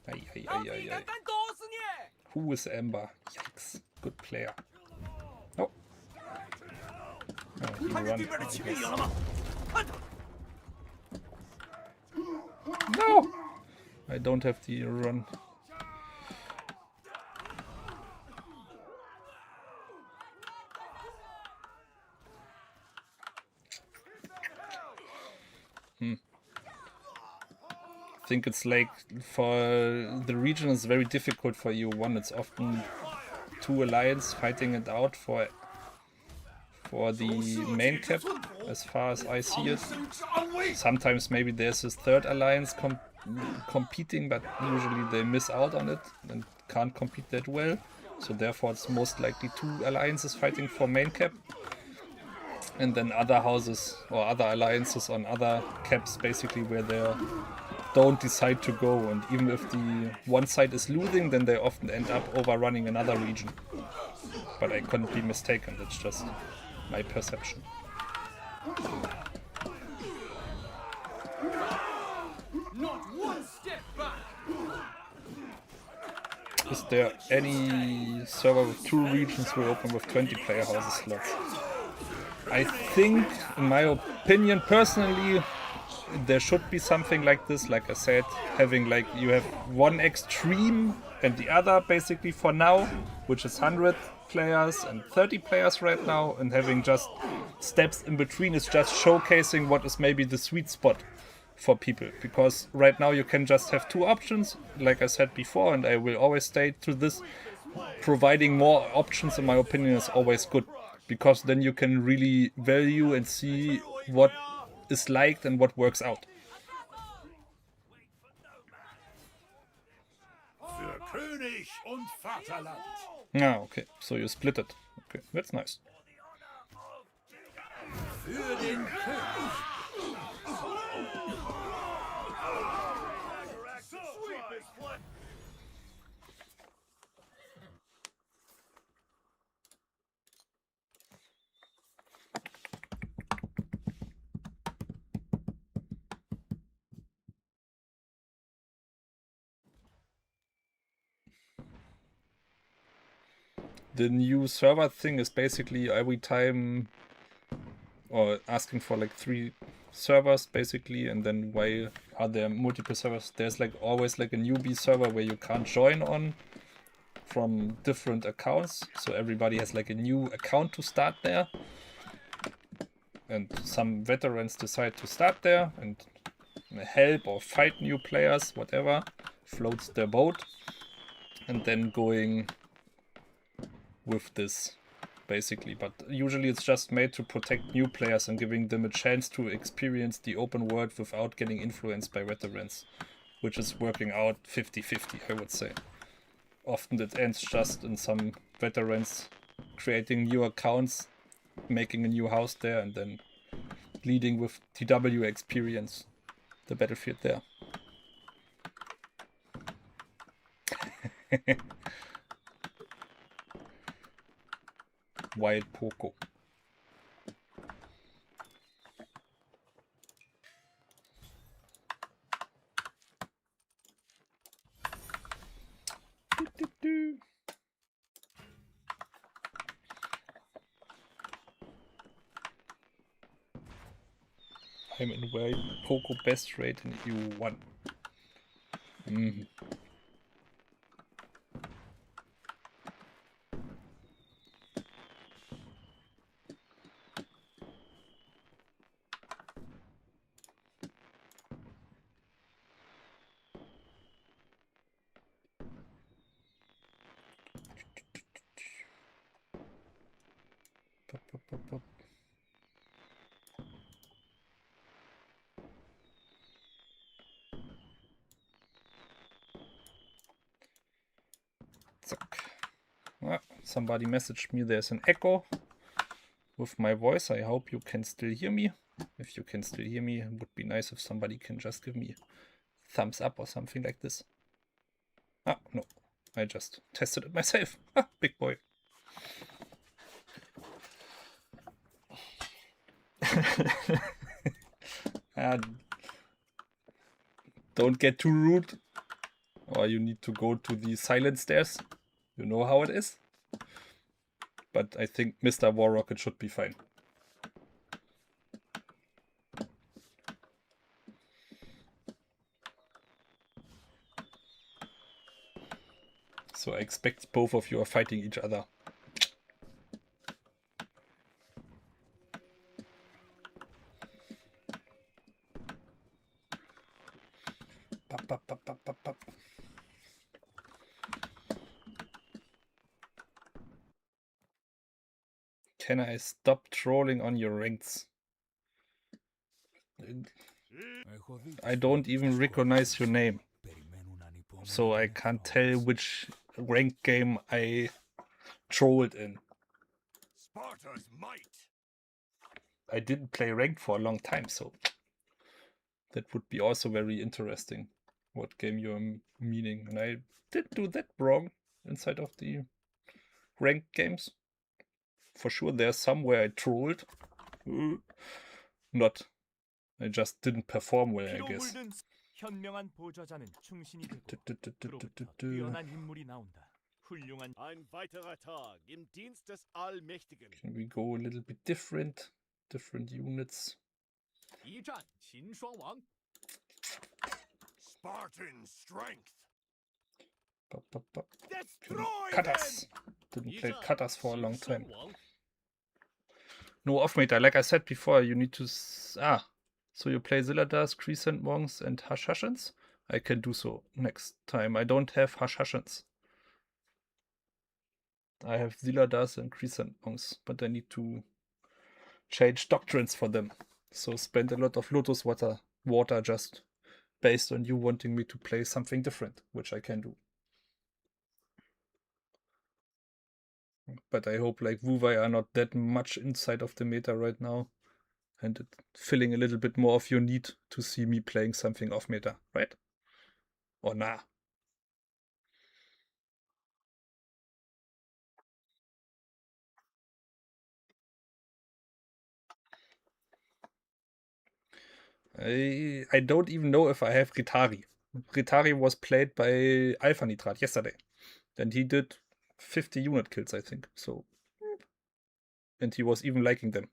Speaker 1: Ay. Who is Amber? Yikes. Good player. Oh. He run. No! I don't have the run. I think it's like for the region is very difficult for EU1. It's often two alliance fighting it out for the main cap, as far as I see it. Sometimes maybe there's a third alliance competing, but usually they miss out on it and can't compete that well. So therefore it's most likely two alliances fighting for main cap. And then other houses or other alliances on other caps, basically where they don't decide to go. And even if the one side is losing, then they often end up overrunning another region. But I couldn't be mistaken, that's just my perception.
Speaker 4: Not one step back.
Speaker 1: Is there any server with 2 regions will open with 20 player houses slots? I think, in my opinion, personally, there should be something like this. Like I said, having like you have one extreme and the other basically for now, which is 100 players and 30 players right now, and having just steps in between is just showcasing what is maybe the sweet spot for people. Because right now you can just have 2 options, like I said before, and I will always stay to this. Providing more options, in my opinion, is always good. Because then you can really value and see what is liked and what works out.
Speaker 2: Für König und Vaterland.
Speaker 1: Ah, okay. So you split it. Okay, that's nice.
Speaker 2: Für den König.
Speaker 1: The new server thing is basically every time, or asking for like 3 servers basically, and then why are there multiple servers? There's like always like a newbie server where you can't join on from different accounts, so everybody has like a new account to start there, and some veterans decide to start there and help or fight new players, whatever floats their boat, and then going with this basically. But usually it's just made to protect new players and giving them a chance to experience the open world without getting influenced by veterans, which is working out 50-50, I would say. Often it ends just in some veterans creating new accounts, making a new house there, and then leading with TW experience the battlefield there. Wild Poco. I'm in Wild Poco best rate in EU1. Ah, somebody messaged me there's an echo with my voice. I hope you can still hear me. If you can still hear me, it would be nice if somebody can just give me a thumbs up or something like this. Ah, no. I just tested it myself. Ah, big boy. Don't get too rude, or you need to go to the silent stairs. You know how it is. But I think Mr. War Rocket should be fine. So I expect both of you are fighting each other. Can I stop trolling on your ranks? I don't even recognize your name, so I can't tell which rank game I trolled in.
Speaker 2: Sparta's might.
Speaker 1: I didn't play ranked for a long time, so that would be also very interesting. What game you're meaning? And I did do that wrong inside of the ranked games. For sure, there's somewhere I trolled. Not. I just didn't perform well, I guess.
Speaker 5: 현명한 보좌자는 충신이 되고 그로부터 뛰어난 인물이 나온다. 훌륭한
Speaker 2: Ein weiterer Tag im Dienst des Allmächtigen.
Speaker 1: Can we go a little bit different? Different units.
Speaker 4: 一战秦双王，
Speaker 2: Spartan strength.
Speaker 1: Can
Speaker 2: Destroy
Speaker 1: cut
Speaker 2: them.
Speaker 1: us. Didn't play cut us for a long
Speaker 4: 秦
Speaker 1: time.
Speaker 4: 双王，
Speaker 1: No off meter. Like I said before, you need to. So you play Zilladas, Crescent Monks, and Hashashans? I can do so next time. I don't have Hashashans. I have Zilladas and Crescent Monks, but I need to change doctrines for them. So spend a lot of Lotus water just based on you wanting me to play something different, which I can do. But I hope like Wuwei are not that much inside of the meta right now. And it filling a little bit more of your need to see me playing something off meta, right? Or nah? I don't even know if I have Ritari. Ritari was played by Alpha Nitrat yesterday. And he did 50 unit kills, I think. So, and he was even liking them.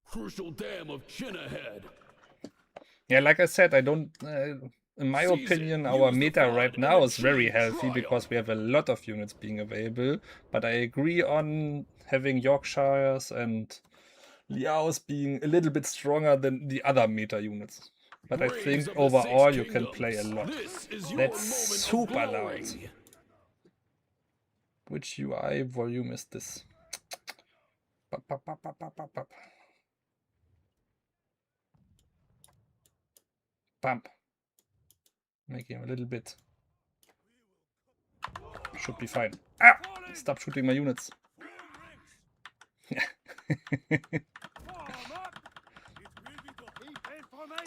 Speaker 6: Crucial dam of chin ahead.
Speaker 1: Yeah, like I said, I don't. In my opinion, our meta right now is very healthy because we have a lot of units being available. But I agree on having Yorkshires and Liaos being a little bit stronger than the other meta units. But I think overall you can play a lot. That's super loud. Which UI volume is this? Bump. Make him a little bit. Should be fine. Ah! Stop shooting my units.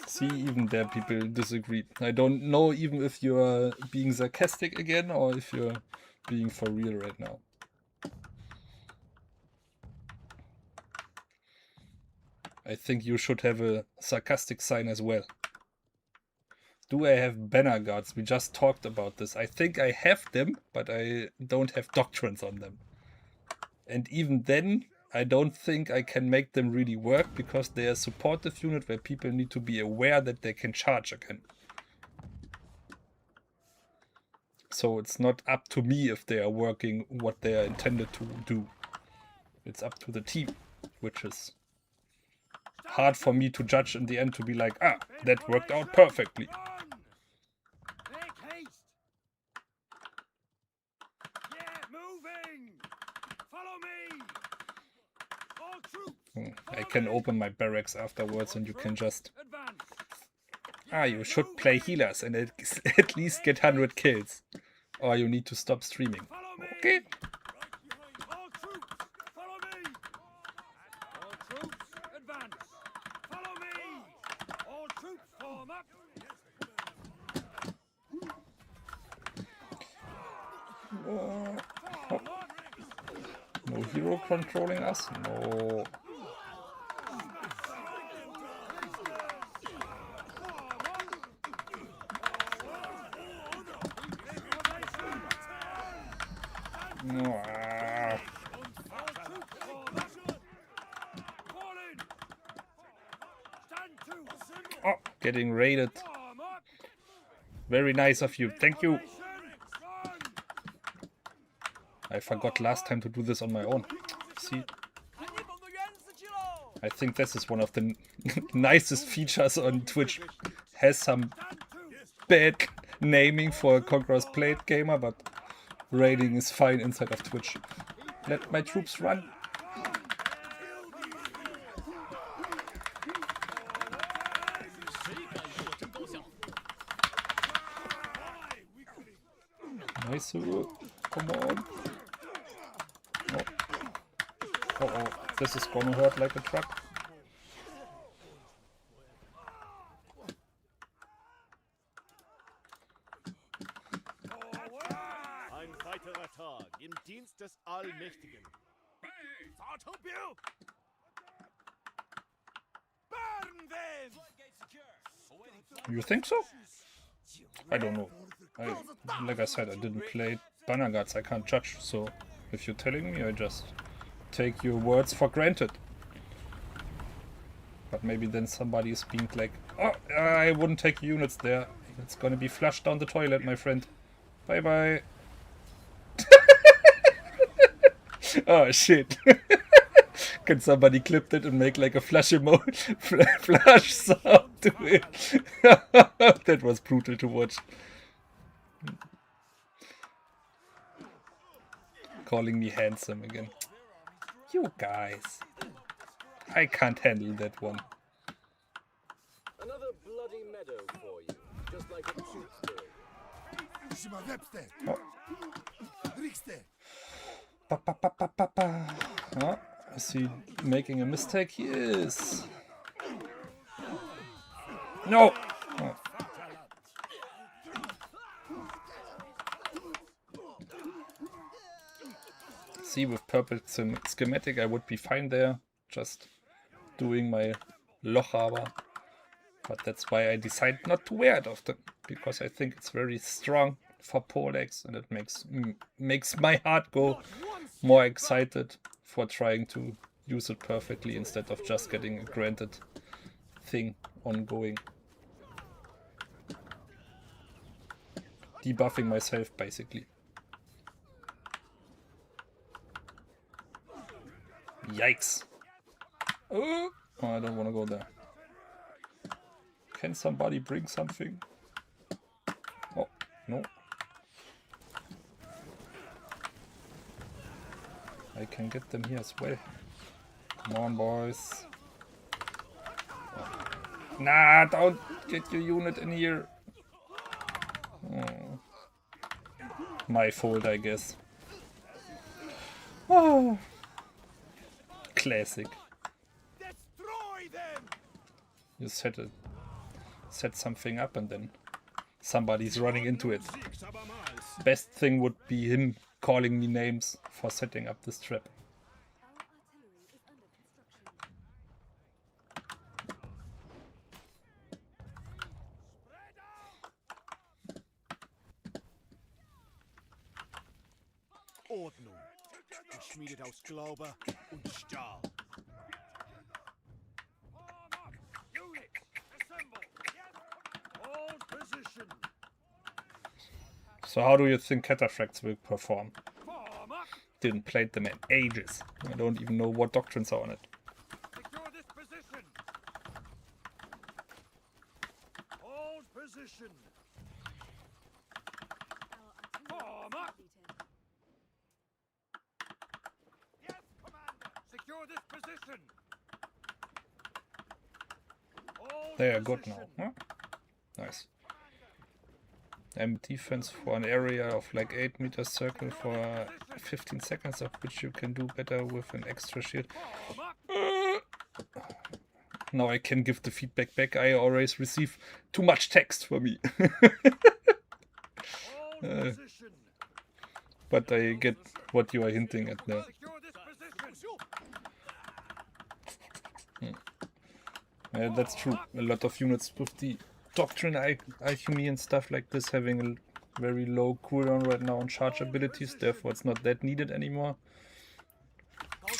Speaker 1: See, even there people disagree. I don't know even if you're being sarcastic again or if you're being for real right now. I think you should have a sarcastic sign as well. Do I have banner guards? We just talked about this. I think I have them, but I don't have doctrines on them. And even then, I don't think I can make them really work because they are a supportive unit where people need to be aware that they can charge again. So it's not up to me if they are working what they are intended to do. It's up to the team, which is hard for me to judge in the end to be like, ah, that worked out perfectly.
Speaker 2: Make haste. Yeah, moving. Follow me. All troops.
Speaker 1: I can open my barracks afterwards and you can just...
Speaker 2: Advance.
Speaker 1: You should play healers and at least get 100 kills. Or you need to stop streaming.
Speaker 2: Follow me.
Speaker 1: Okay.
Speaker 2: All troops, follow me. All troops, advance. Follow me. All troops, form up.
Speaker 1: No hero controlling us? No. No. Oh, getting raided. Very nice of you. Thank you. I forgot last time to do this on my own. See? I think this is one of the nicest features on Twitch. Has some bad naming for a Conqueror's Plate gamer, but raiding is fine inside of Twitch. Let my troops run. Nice. Come on. Oh. Oh, this is gonna hurt like a truck.
Speaker 7: Ein weiterer Tag im Dienst des Allmächtigen.
Speaker 1: You think so? I don't know. Like I said, I didn't play Banner Guards. I can't judge. So if you're telling me, I just take your words for granted. But maybe then somebody is being like, oh, I wouldn't take units there. It's gonna be flushed down the toilet, my friend. Bye bye. Oh shit. Can somebody clip that and make like a flush flush sound to it? That was brutal to watch. Calling me handsome again. You guys. I can't handle that one.
Speaker 6: Another bloody meadow for you, just like a Tewksbury.
Speaker 1: Oh. Pa, pa, pa, pa, pa, pa. Oh, is he making a mistake? He is. No! Oh. See, with purple schematic I would be fine there. Just doing my Lochhaber. But that's why I decide not to wear it often. Because I think it's very strong for poleaxe and it makes my heart go more excited for trying to use it perfectly instead of just getting a granted thing ongoing. Debuffing myself basically. Yikes. Oh, I don't want to go there. Can somebody bring something? Oh, no. I can get them here as well. Come on, boys. Oh. Nah, don't get your unit in here. Oh. My fault, I guess. Oh. Classic. You set something up and then somebody's running into it. Best thing would be him calling me names for setting up this trap.
Speaker 7: Ordnung, geschmiedet aus Glaube und Stahl.
Speaker 1: So how do you think cataphracts will perform? Didn't play them in ages. I don't even know what doctrines are on it.
Speaker 2: Secure this position. Hold position. Form up. Yes, Commander. Secure this position. Hold
Speaker 1: They are good
Speaker 2: position.
Speaker 1: now. Huh? Nice. Defense for an area of like 8 meters circle for 15 seconds, of which you can do better with an extra shield. Now I can give the feedback back. I always receive too much text for me. But I get what you are hinting at now.
Speaker 2: Secure this position.
Speaker 1: Yeah, that's true. A lot of units with the Doctrine Alchemy and stuff like this having a very low cooldown right now on charge abilities, therefore it's not that needed anymore.
Speaker 2: Secure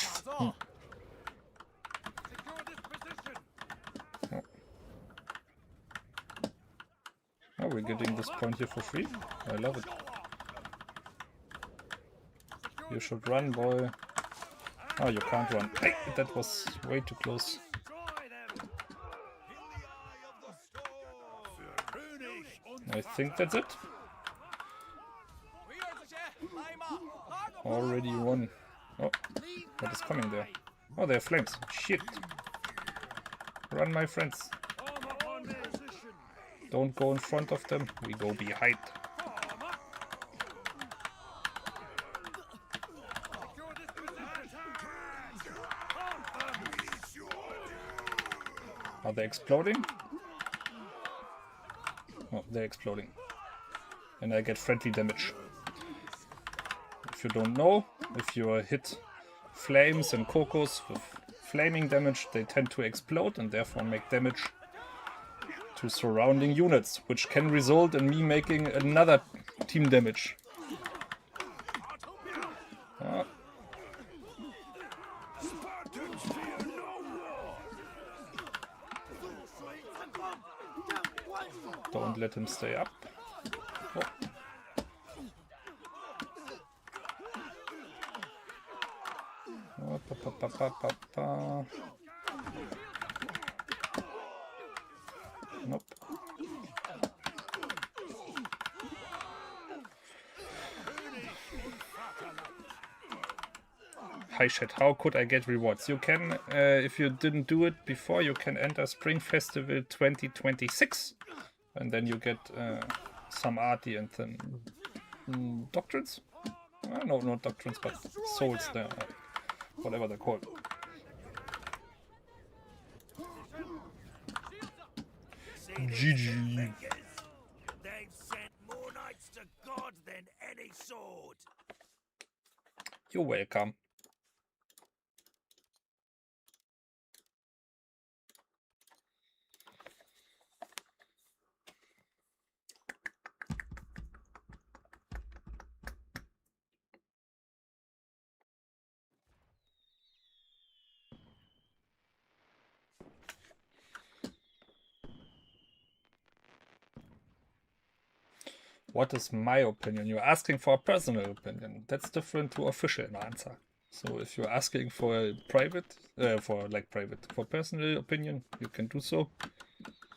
Speaker 2: this position.
Speaker 1: Oh, we're getting this point here for free. I love it. You should run, boy. Oh, you can't run. Hey, that was way too close. I think that's it. Already won. Oh, what is coming there? Oh, there are flames. Shit. Run, my friends. Don't go in front of them. We go behind. Are they exploding? Oh, they're exploding. And I get friendly damage. If you don't know, if you hit flames and cocos with flaming damage, they tend to explode and therefore make damage to surrounding units, which can result in me making another team damage. Ah. Don't let him stay up. Oh. Oh, Nope. Hi chat, how could I get rewards? You can, if you didn't do it before, you can enter Spring Festival 2026 and then you get some arty and then doctrines? No, not doctrines, but souls there, whatever they're called. GG.
Speaker 2: They've sent more knights to God than any sword.
Speaker 1: You're welcome. What is my opinion? You're asking for a personal opinion. That's different to official answer. So if you're asking for a private, for personal opinion, you can do so.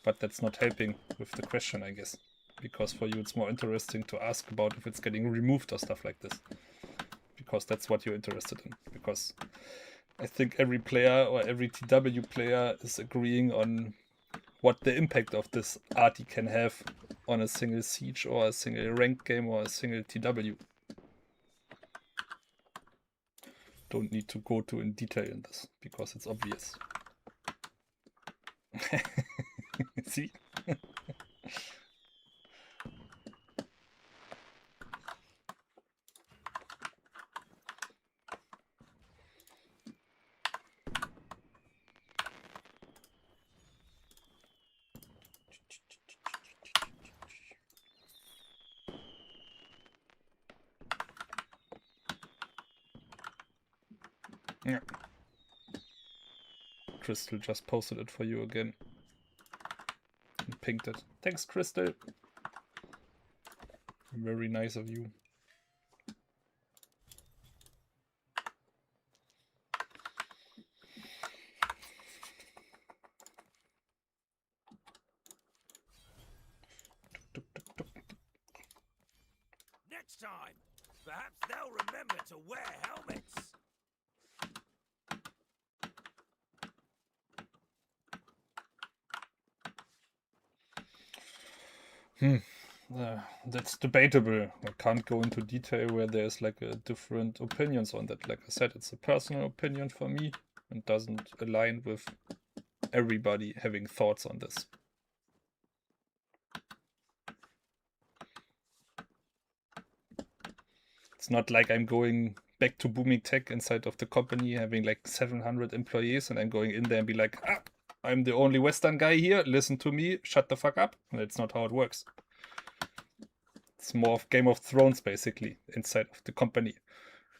Speaker 1: But that's not helping with the question, I guess. Because for you it's more interesting to ask about if it's getting removed or stuff like this. Because that's what you're interested in. Because I think every player or every TW player is agreeing on what the impact of this arty can have on a single siege or a single ranked game or a single TW. Don't need to go too in detail in this because it's obvious. See? Yeah. Crystal just posted it for you again. And pinked it. Thanks, Crystal. Very nice of you.
Speaker 2: Next time, perhaps they'll remember to wear helmets.
Speaker 1: That's debatable. I can't go into detail where there's like different opinions on that. Like I said, it's a personal opinion for me and doesn't align with everybody having thoughts on this. It's not like I'm going back to booming tech inside of the company, having like 700 employees, and I'm going in there and be like, I'm the only Western guy here, listen to me, shut the fuck up. And that's not how it works. It's more of Game of Thrones, basically, inside of the company,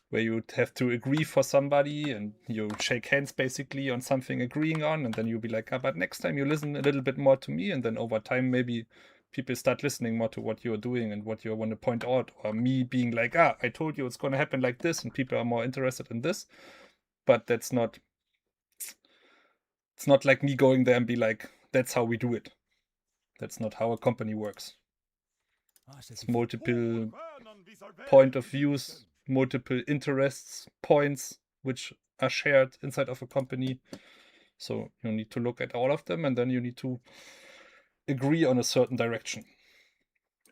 Speaker 1: where you have to agree for somebody and you shake hands, basically, on something agreeing on, and then you'll be like, but next time you listen a little bit more to me, and then over time, maybe people start listening more to what you're doing and what you want to point out, or me being like, I told you it's going to happen like this, and people are more interested in this, but that's not, it's not like me going there and be like, that's how we do it. That's not how a company works. It's multiple point of views multiple interests points which are shared inside of a company. So you need to look at all of them, and then you need to agree on a certain direction,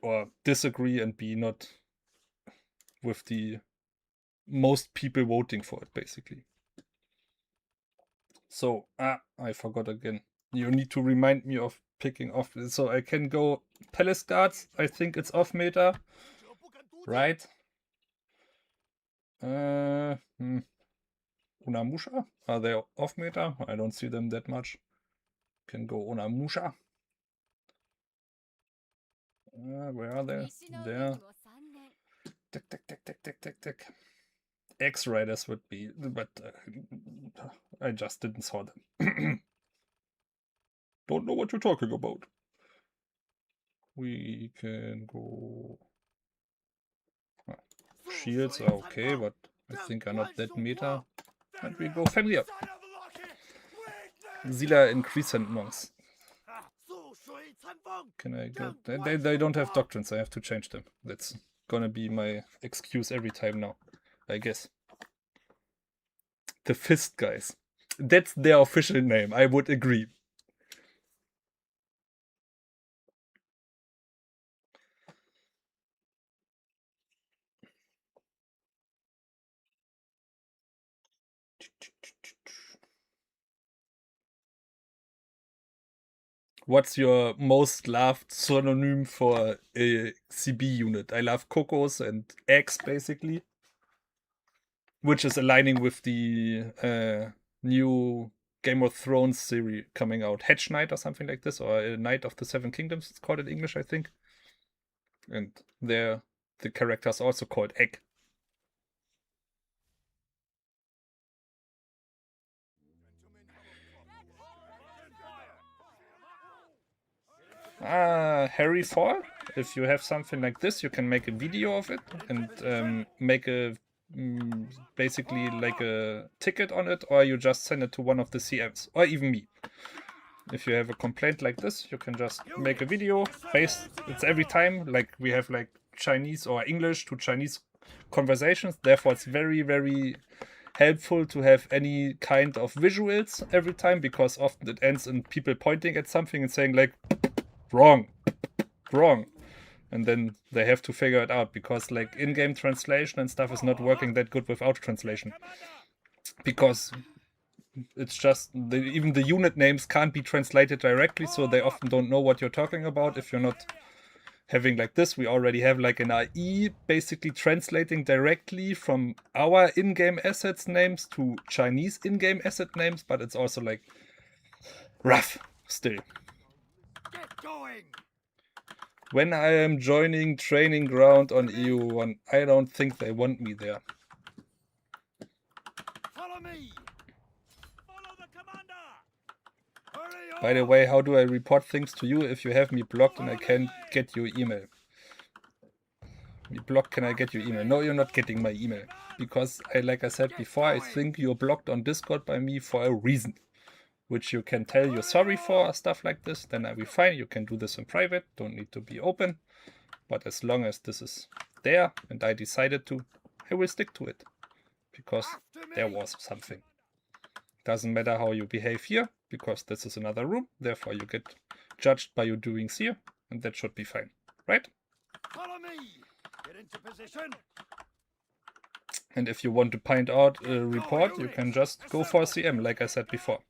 Speaker 1: or disagree and be not with the most people voting for it, basically. So, I forgot again. You need to remind me of picking off. So I can go Palace Guards. I think it's off meta, right? Unamusha? Are they off meta? I don't see them that much. Can go Unamusha. Where are they? There. Tick, tick, tick, tick, tick, tick, tick. X-Riders would be, but I just didn't saw them. Don't know what you're talking about. We can go... Shields are okay, but I think are not that meta. And we go Familiar. Zila and Crescent Monks. Can I go? They don't have doctrines, I have to change them. That's gonna be my excuse every time now, I guess. The Fist guys. That's their official name, I would agree. What's your most loved synonym for a CB unit? I love Cocos and Eggs, basically. Which is aligning with the new Game of Thrones series coming out. Hedge Knight or something like this, or a Knight of the Seven Kingdoms, it's called in English, I think. And the character's also called Egg. Harry Fall. If you have something like this, you can make a video of it and make a basically like a ticket on it, or you just send it to one of the CMs, or even me. If you have a complaint like this, you can just make a video based. It's every time, like we have like Chinese or English to Chinese conversations. Therefore, it's very, very helpful to have any kind of visuals every time, because often it ends in people pointing at something and saying like, wrong, wrong. And then they have to figure it out, because like in-game translation and stuff is not working that good without translation. Because it's just, even the unit names can't be translated directly, so they often don't know what you're talking about if you're not having like this. We already have like an IE basically translating directly from our in-game assets names to Chinese in-game asset names, but it's also like rough still.
Speaker 2: Get going.
Speaker 1: When I am joining training ground on EU1, I don't think they want me there.
Speaker 2: Follow me. Follow the commander. Hurry up.
Speaker 1: By the way, how do I report things to you if you have me blocked and I can't get your email? Me blocked, can I get your email? No, you're not getting my email. Because, like I said before, I think you're blocked on Discord by me for a reason. Which you can tell you're sorry for, stuff like this. Then I'll be fine. You can do this in private. Don't need to be open. But as long as this is there and I decided to, I will stick to it. Because there was something. Doesn't matter how you behave here, because this is another room. Therefore you get judged by your doings here. And that should be fine. Right?
Speaker 2: Follow me. Get into position.
Speaker 1: And if you want to find out a report, you can just go for a CM, like I said before.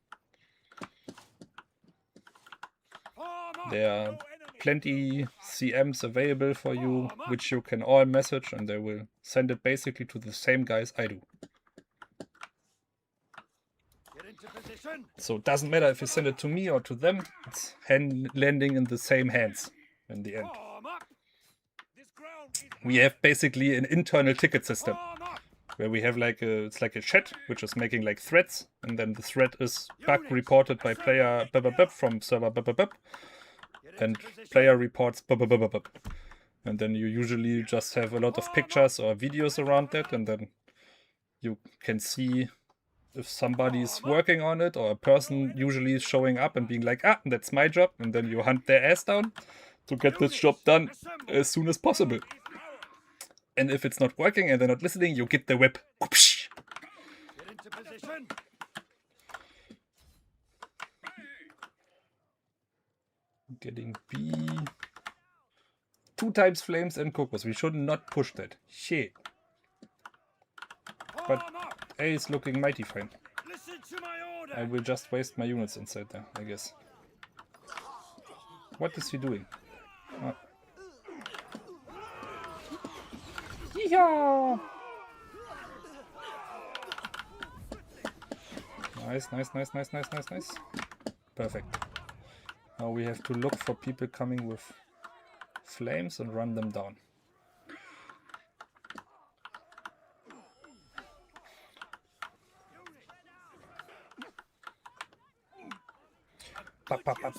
Speaker 1: There are plenty CMs available for you, which you can all message, and they will send it basically to the same guys I do. So it doesn't matter if you send it to me or to them, it's landing in the same hands in the end. We have basically an internal ticket system, where we have like it's like a chat, which is making like threads, and then the thread is bug reported by player from server and player reports and then you usually just have a lot of pictures or videos around that, and then you can see if somebody's working on it, or a person usually is showing up and being like, that's my job, and then you hunt their ass down to get this job done as soon as possible. And if it's not working and they're not listening, you get the whip. Whoopsh.
Speaker 2: Get into position.
Speaker 1: Getting B. 2 times flames and cocos. We should not push that. Shit. But
Speaker 2: Form up.
Speaker 1: A is looking mighty fine.
Speaker 2: Listen to my order.
Speaker 1: I will just waste my units inside there, I guess. What is he doing? Ah. Yeehaw! Nice. Perfect. Now we have to look for people coming with flames and run them down. Pop.
Speaker 2: A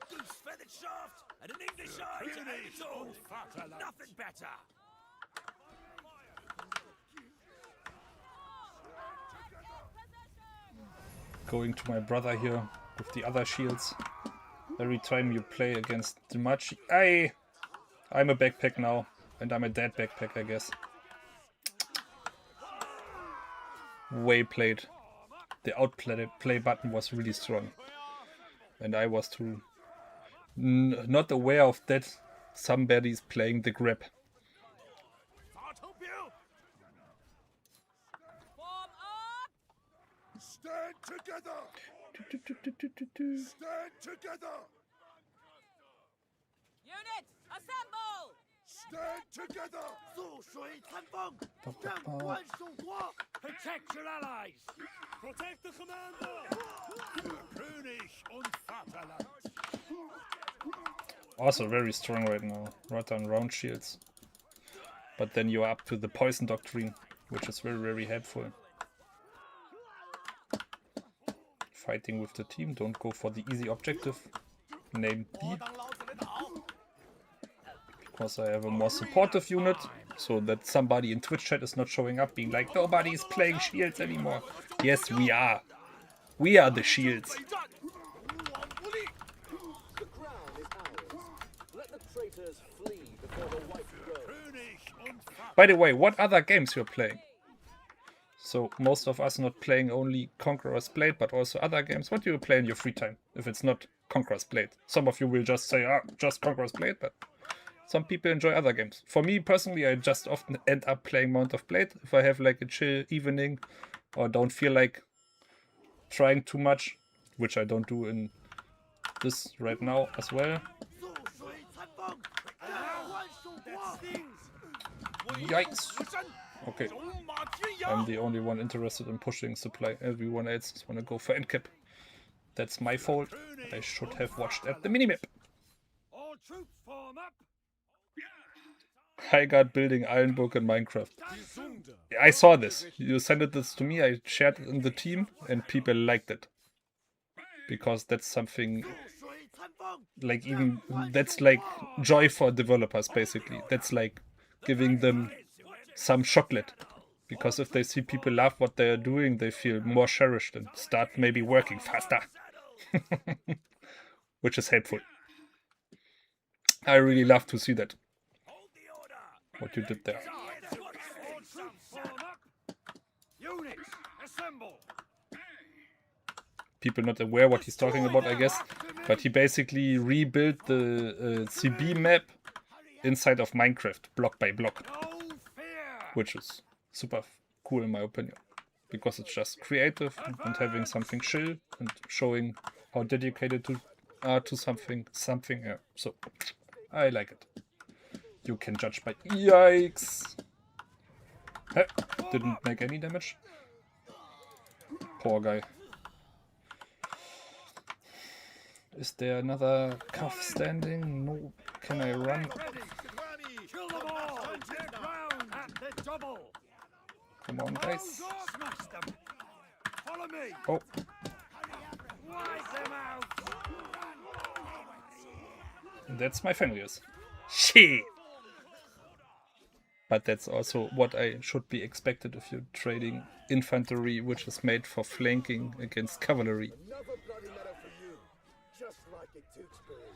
Speaker 2: goose feathered shaft and an English eye to aim it all. Nothing better.
Speaker 1: Going to my brother here with the other shields. Every time you play against the much, I'm a backpack now, and I'm a dead backpack, I guess. Way played. The outplay button was really strong, and I was too not aware of that. Somebody's playing the grab.
Speaker 3: Stand together! Stand together!
Speaker 8: Units, assemble!
Speaker 3: Stand together!
Speaker 2: Protect your allies.
Speaker 7: Protect the commander! König und Vaterland!
Speaker 1: Also very strong right now. Right on round shields. But then you're up to the poison doctrine, which is very helpful. Fighting with the team, don't go for the easy objective. Name B. Because I have a more supportive unit, so that somebody in Twitch chat is not showing up being like, nobody is playing shields anymore. Yes, we are. We are the shields.
Speaker 6: The crown is ours. Let the traitors flee before the white road.
Speaker 1: By the way, what other games you're playing? So most of us not playing only Conqueror's Blade, but also other games. What do you play in your free time if it's not Conqueror's Blade? Some of you will just say, just Conqueror's Blade, but some people enjoy other games. For me personally, I just often end up playing Mount of Blade if I have like a chill evening or don't feel like trying too much, which I don't do in this right now as well. Yikes! Okay, I'm the only one interested in pushing supply. Everyone else is wanna go for end cap. That's my fault. I should have watched at the minimap.
Speaker 2: All troops form up.
Speaker 1: High guard building Ironbook in Minecraft. I saw this. You sent this to me. I shared it in the team, and people liked it because that's something like that's like joy for developers. Basically, that's like giving them some chocolate, because if they see people love what they are doing, they feel more cherished and start maybe working faster, which is helpful. I really love to see that. What you did there.
Speaker 2: Units, assemble.
Speaker 1: People not aware what he's talking about, I guess, but he basically rebuilt the CB map inside of Minecraft, block by block, which is super cool in my opinion, because it's just creative and having something chill and showing how dedicated to are to something. Yeah. So I like it. You can judge by yikes. Hey, didn't make any damage. Poor guy. Is there another cuff standing? No. Can I run?
Speaker 2: Kill them all. Get round at the double.
Speaker 1: Come on, guys.
Speaker 2: Smash them. Follow me.
Speaker 1: Oh,
Speaker 2: Wipe them out.
Speaker 1: that's my Fenris. Shit. But that's also what I should be expected if you're trading infantry, which is made for flanking against cavalry.
Speaker 6: Another bloody medal for you, just like at Tewkesbury.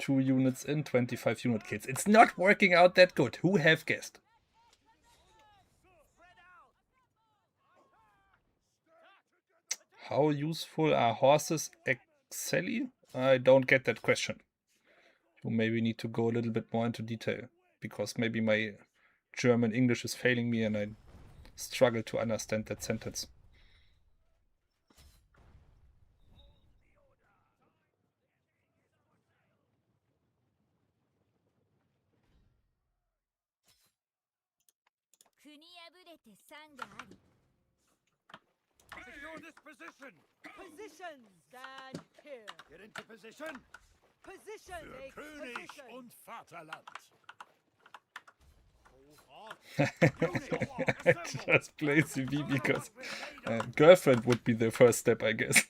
Speaker 1: 2 units in, 25 unit kills. It's not working out that good. Who have guessed? How useful are horses actually? I don't get that question. You maybe need to go a little bit more into detail, because maybe my German English is failing me and I struggle to understand that sentence.
Speaker 2: Secure this position.
Speaker 8: Position. Stand here.
Speaker 2: Get into position.
Speaker 8: Position. Take position.
Speaker 3: und Vaterland.
Speaker 1: Just play CV because girlfriend would be the first step, I guess.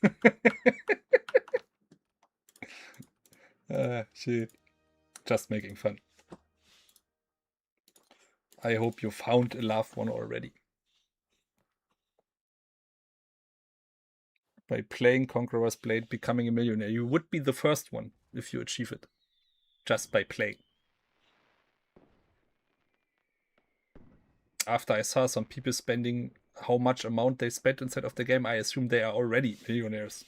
Speaker 1: Shit. Just making fun. I hope you found a loved one already. By playing Conqueror's Blade, becoming a millionaire. You would be the first one if you achieve it. Just by playing. After I saw some people spending how much amount they spent inside of the game, I assume they are already millionaires.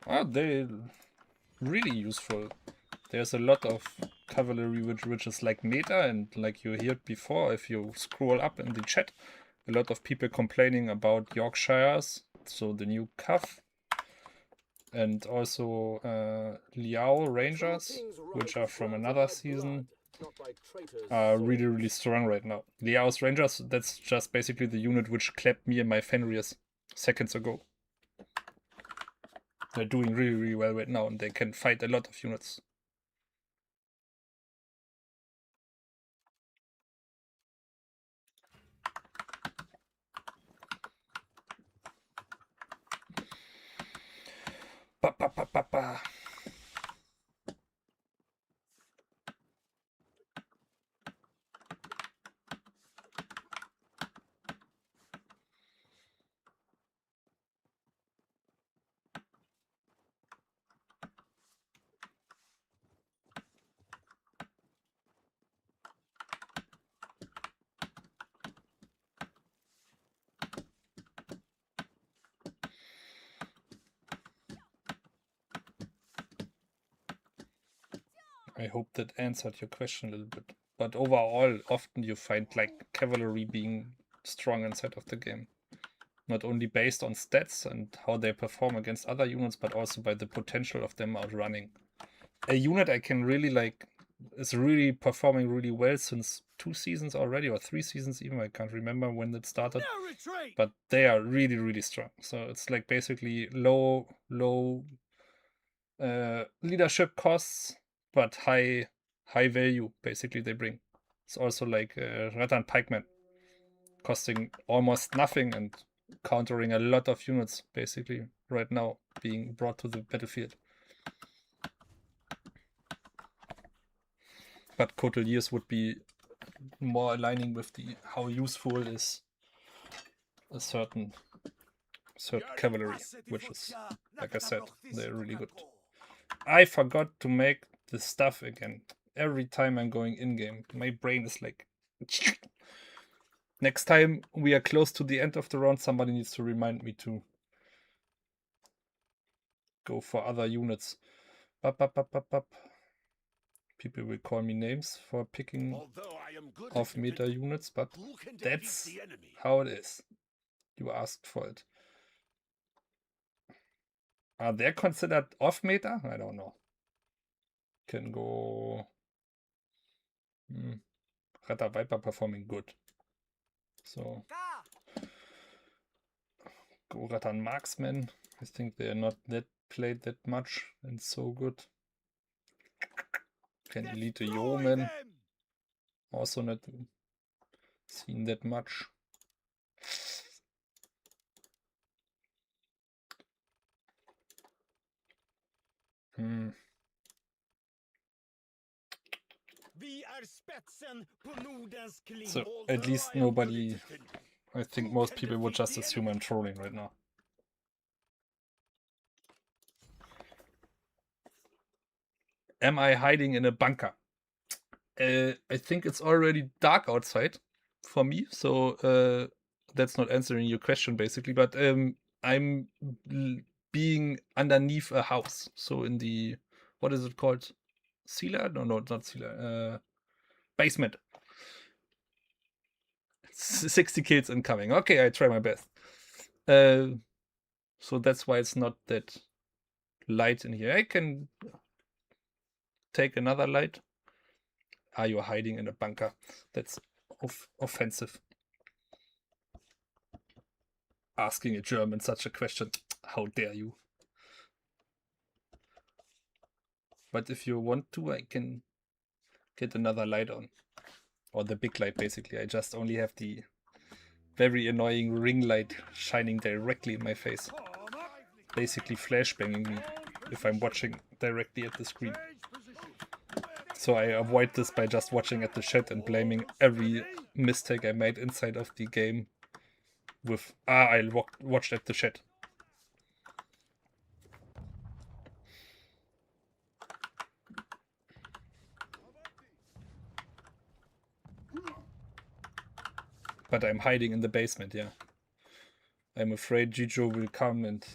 Speaker 1: Oh, they're really useful. There's a lot of cavalry which is like meta, and like you heard before, if you scroll up in the chat, a lot of people complaining about Yorkshires, so the new Cuff, and also Liao Rangers, which are from another season, are really, really strong right now. Liao's Rangers, that's just basically the unit which clapped me and my Fenris seconds ago. They're doing really, really well right now, and they can fight a lot of units. Ba, ba, ba, ba, ba. I hope that answered your question a little bit. But overall, often you find like cavalry being strong inside of the game. Not only based on stats and how they perform against other units, but also by the potential of them outrunning. A unit I can really like is really performing really well since 2 seasons already, or 3 seasons even. I can't remember when it started.
Speaker 2: No retreat.
Speaker 1: But they are really, really strong. So it's like basically low leadership costs, but high value basically they bring. It's also like Rattan Pikemen, costing almost nothing and countering a lot of units basically right now being brought to the battlefield. But Coteliers would be more aligning with the how useful is a certain cavalry, which is, like I said, they're really good. I forgot to make the stuff again. Every time I'm going in-game, my brain is like... Next time we are close to the end of the round, somebody needs to remind me to go for other units. People will call me names for picking off meta units, but that's how it is. You asked for it. Are they considered off meta? I don't know. Can go... Rata Viper performing good. So... Go Ratan Marksman. I think they are not that played that much and so good. Can Elite Yeoman. Also not seen that much. So at least nobody, I think most people would just assume I'm trolling right now. Am I hiding in a bunker? I think it's already dark outside for me, so that's not answering your question basically, but I'm being underneath a house. So in the, what is it called? Cellar? No, not cellar. Basement. 60 kills incoming. Okay, I try my best. So that's why it's not that light in here. I can take another light. Are you hiding in a bunker? That's offensive. Asking a German such a question. How dare you? But if you want to, I can get another light on. Or the big light, basically. I just only have the very annoying ring light shining directly in my face. Basically flashbanging me if I'm watching directly at the screen. So I avoid this by just watching at the chat and blaming every mistake I made inside of the game with, I watched at the chat. But I'm hiding in the basement, yeah. I'm afraid Jijo will come and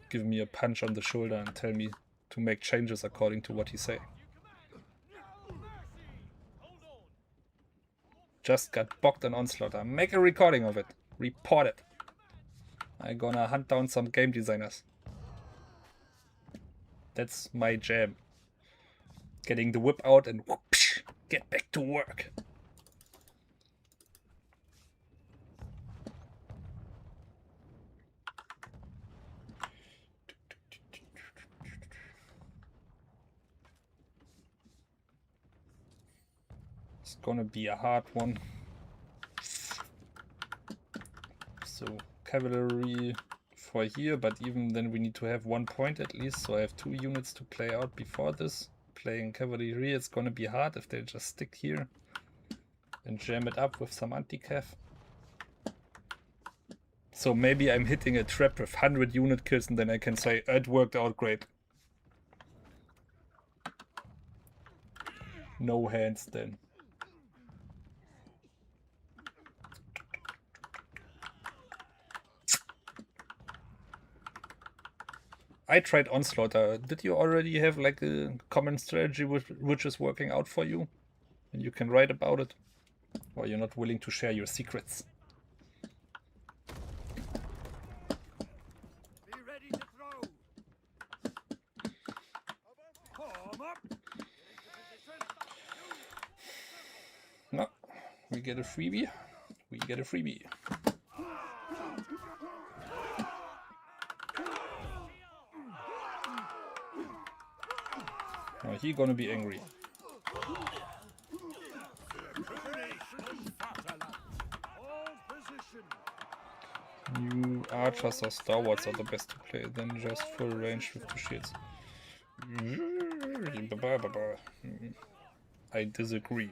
Speaker 1: give me a punch on the shoulder and tell me to make changes according to what he say. Just got bocked on Onslaughter. Make a recording of it. Report it. I'm gonna hunt down some game designers. That's my jam. Getting the whip out and whoosh, get back to work. It's gonna be a hard one. So cavalry for here, but even then we need to have 1 point at least, so I have 2 units to play out before this. Playing cavalry here, it's gonna be hard if they just stick here and jam it up with some anti-cav. So maybe I'm hitting a trap with 100 unit kills and then I can say it worked out great. No hands then. I tried Onslaughter. Did you already have like a common strategy which is working out for you? And you can write about it? Or you're not willing to share your secrets?
Speaker 2: Be ready to throw. Form up.
Speaker 1: No, we get a freebie. We get a freebie. Now he gonna be angry. New archers or starwards are the best to play, then just full range with 2 shields. I disagree.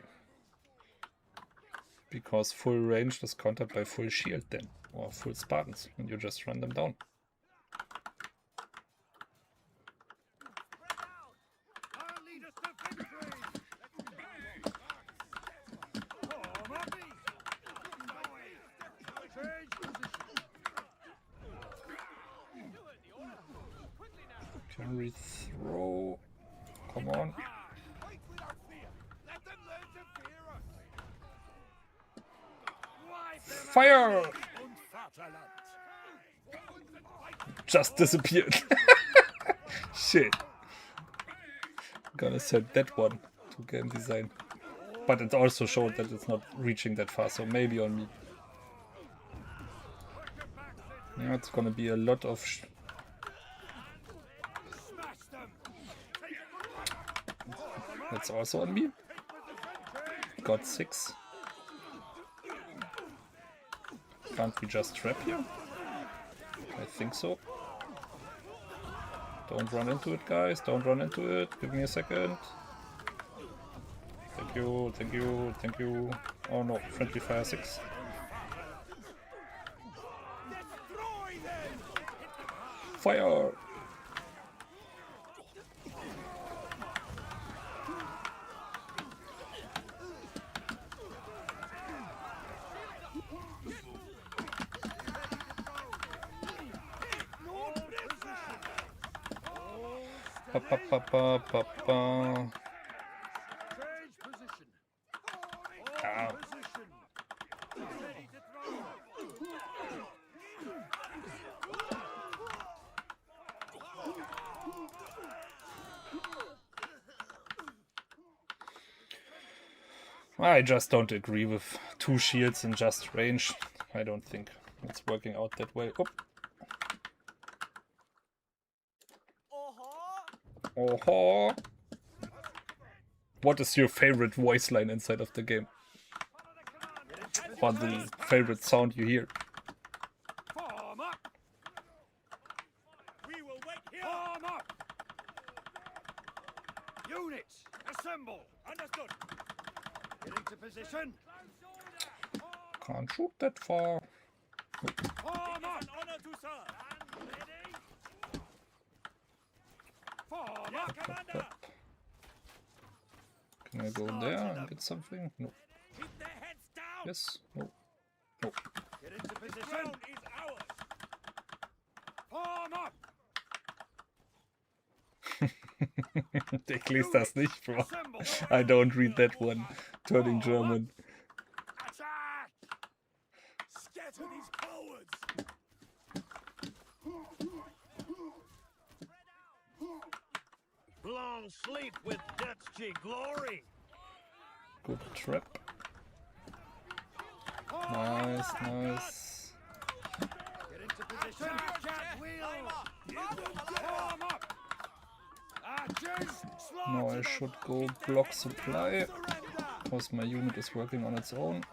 Speaker 1: Because full range is countered by full shield then, or full Spartans, and you just run them down. Can we throw? Come on. Fire! Just disappeared. Shit. Gonna set that one to game design. But it also showed that it's not reaching that far, so maybe on me. Yeah, it's gonna be a lot of That's also on me. Got 6. Can't we just trap here? I think so. Don't run into it, guys. Don't run into it. Give me a second. Thank you, thank you, thank you. Oh no, friendly fire 6. Fire! Pa, pa, pa, pa, pa, pa.
Speaker 2: Change position.
Speaker 1: Ah.
Speaker 2: Position. Ready to throw.
Speaker 1: I just don't agree with 2 shields in just range. I don't think it's working out that well. Oh. Oh. What is your favorite voice line inside of the game? Or the favorite sound you hear?
Speaker 2: Form up. We will wait here. Form up. Units, assemble. Understood. Get into position.
Speaker 1: Can't shoot that far.
Speaker 2: Form up. An honor to serve. Ready? Form up, Commander.
Speaker 1: Can I go in there and get something? No.
Speaker 2: Keep their heads down.
Speaker 1: Yes. No. No.
Speaker 2: Get into position. The ground is ours. Form up.
Speaker 1: Ich lese das nicht vor. I don't read that one. Turning German.
Speaker 2: Attack.
Speaker 3: Scatter these cowards!
Speaker 7: Long sleep with Dutch glory.
Speaker 1: Good trap. Nice, nice.
Speaker 2: Get into position. Attack wheel. Form up. Archers,
Speaker 1: Now I should go block supply, because my unit is working on its own.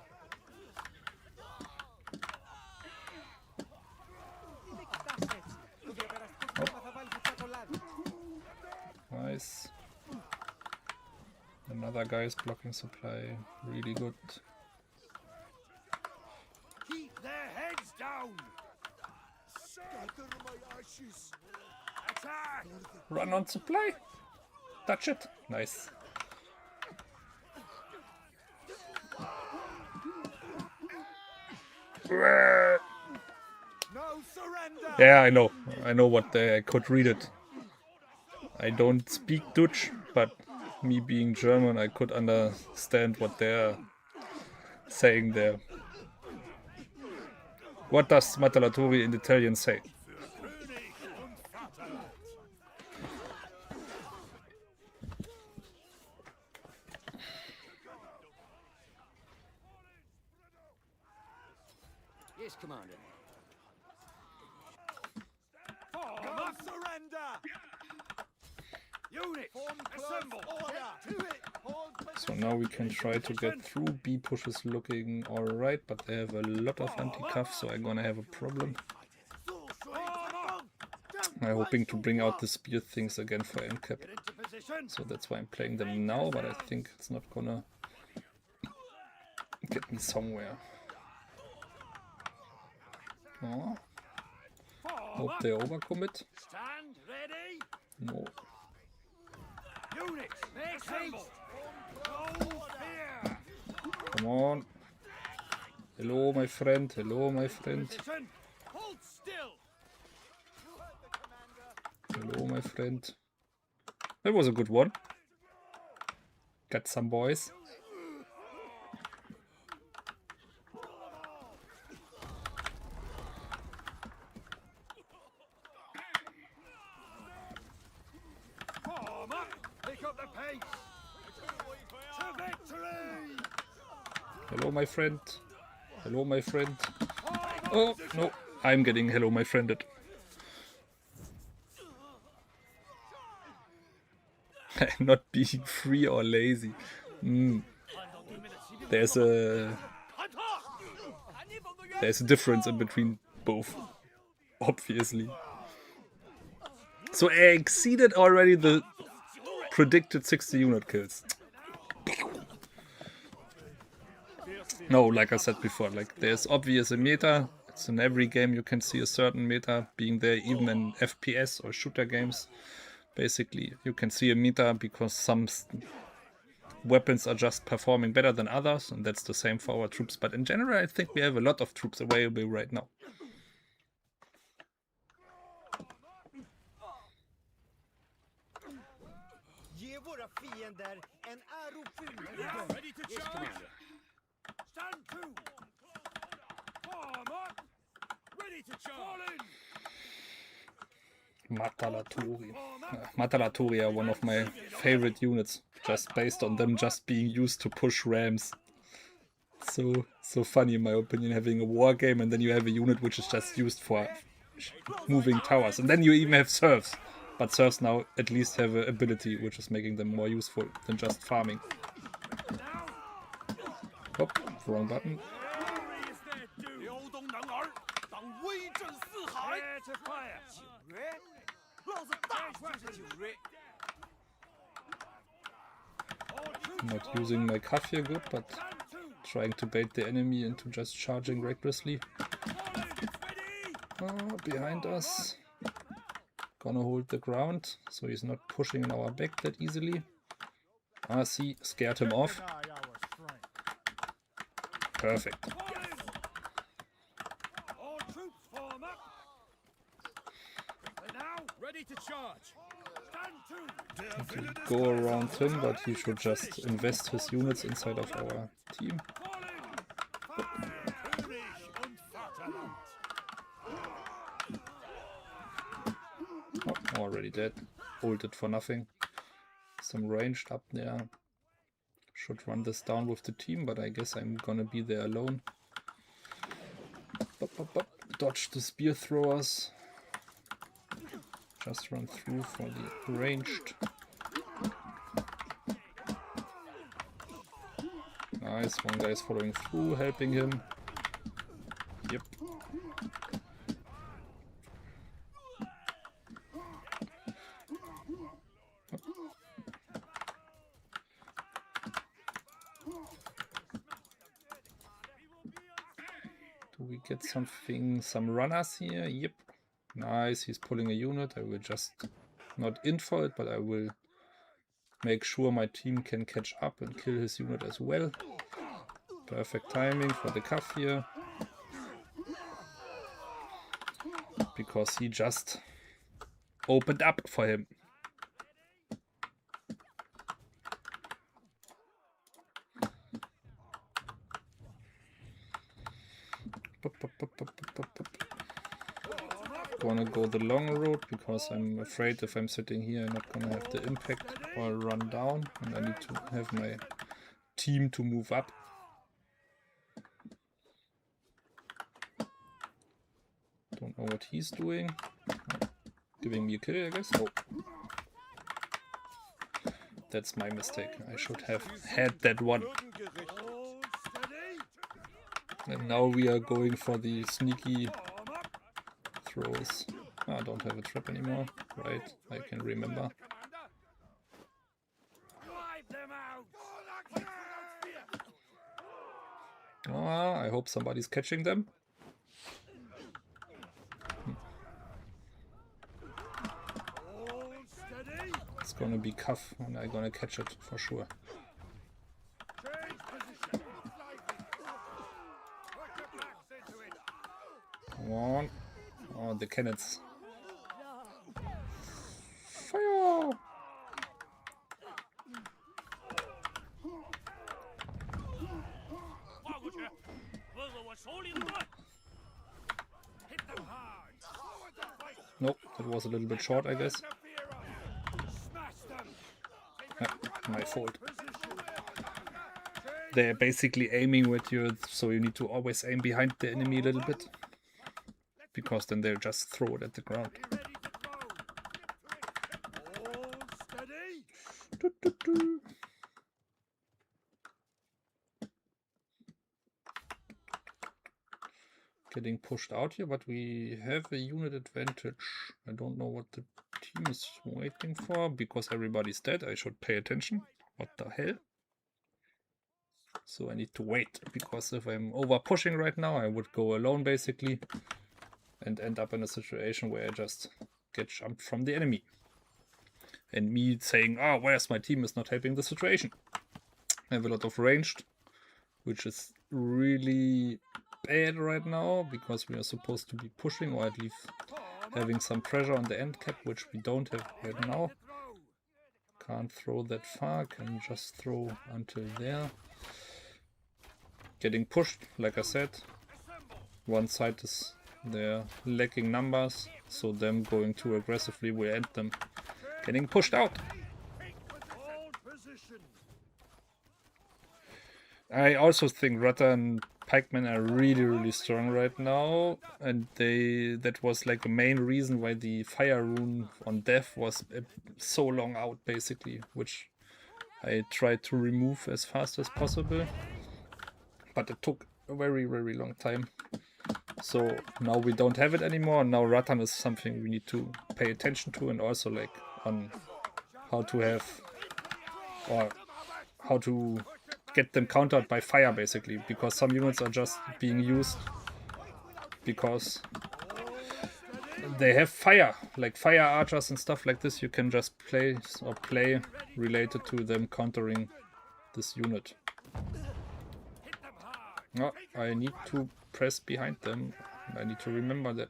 Speaker 1: Nice. Another guy is blocking supply. Really good.
Speaker 2: keep their heads down.
Speaker 3: Scatter my ashes!
Speaker 2: Attack.
Speaker 1: Run on supply. Touch it. Nice.
Speaker 2: No surrender.
Speaker 1: Yeah, I know. I know what I could read it. I don't speak Dutch, but me being German, I could understand what they're saying there. What does Matalatori in Italian say?
Speaker 6: Yes, Commander.
Speaker 2: Form up. Surrender. Units, assemble.
Speaker 1: So now we can try to get through. B push is looking alright, but they have a lot of anti-cuff, so I'm gonna have a problem. I'm hoping to bring out the spear things again for MCAP.
Speaker 2: Get into position.
Speaker 1: So that's why I'm playing them now, but I think it's not gonna get me somewhere. Oh. Hope they overcommit.
Speaker 2: Stand ready.
Speaker 1: No.
Speaker 2: Units, make haste. No fear.
Speaker 1: Come on. Hello, my friend. Hello, my friend.
Speaker 2: Position. Hold still.
Speaker 1: Hello, my friend. That was a good one. Got some boys.
Speaker 2: Form up. Pick up the pace. To victory.
Speaker 1: Hello, my friend. Hello, my friend. Oh, no. I'm getting hello, my friended. I'm not being free or lazy. There's a difference in between both, obviously. So I exceeded already the predicted 60 unit kills. No, like I said before, like there's obvious a meta. It's in every game you can see a certain meta being there, even in FPS or shooter games. Basically, you can see a meta because some weapons are just performing better than others, and that's the same for our troops. But in general, I think we have a lot of troops available right now.
Speaker 2: Ge våra fiender en ärofylld
Speaker 4: Ready to charge.
Speaker 2: Stand to! Form up!
Speaker 4: Ready to charge.
Speaker 1: Matalatori are one of my favorite units, just based on them just being used to push rams. So funny in my opinion, having a war game and then you have a unit which is just used for moving towers, and then you even have serfs. But serfs now at least have an ability which is making them more useful than just farming. Oh, wrong button. Not using my Kafir good, but trying to bait the enemy into just charging recklessly. Oh, behind us. Gonna hold the ground, so he's not pushing in our back that easily. Ah, see, scared him off. Perfect.
Speaker 2: All troops form up! And now,
Speaker 4: Ready to charge.
Speaker 2: stand to!
Speaker 1: Go around him, but he should just invest his units inside of our team. Oh, already dead. Ulted for nothing. Some ranged up there. Should run this down with the team, but I guess I'm gonna be there alone. Dodge the spear throwers. Just run through for the ranged. Nice, one guy is following through, helping him. Yep. Do we get something, some runners here? Yep. Nice, he's pulling a unit. I will just not in for it, but I will make sure my team can catch up and kill his unit as well. Perfect timing for the Kafir. Because he just opened up for him. Gonna go the long road because I'm afraid if I'm sitting here I'm not gonna have the impact or run down, and I need to have my team to move up. Don't know what he's doing. Giving me a kill, I guess. Oh. That's my mistake. I should have had that one. And now we are going for the sneaky throws. I don't have a trap anymore. Right, I can remember. Ah, I hope somebody's catching them. It's gonna be Cuff and I'm gonna catch it for sure. Come on. Oh, the cannons. Fire! Nope, that was a little bit short, I guess. My fault. They're basically aiming with you, so you need to always aim behind the enemy a little bit. Because then they'll just throw it at the ground. Getting pushed out here, but we have a unit advantage. I don't know what the team is waiting for, because everybody's dead. I should pay attention. What the hell? So I need to wait, because if I'm over pushing right now, I would go alone basically and end up in a situation where I just get jumped from the enemy. And me saying, oh, where's my team, is not helping the situation. I have a lot of ranged, which is really bad right now, because we are supposed to be pushing, or at least having some pressure on the end cap, which we don't have right now. Can't throw that far, can just throw until there. Getting pushed, like I said. One side is they're lacking numbers, so them going too aggressively will end them getting pushed out. I also think Rata and Pikemen are really strong right now, and that was like the main reason why the fire rune on death was so long out basically, which I tried to remove as fast as possible, but it took a very long time. So now we don't have it anymore. Now Ratan is something we need to pay attention to, and also like on how to have, or how to get them countered by fire basically, because some units are just being used because they have fire, like fire archers and stuff like this. You can just play related to them countering this unit. Oh, I need to press behind them. I need to remember that.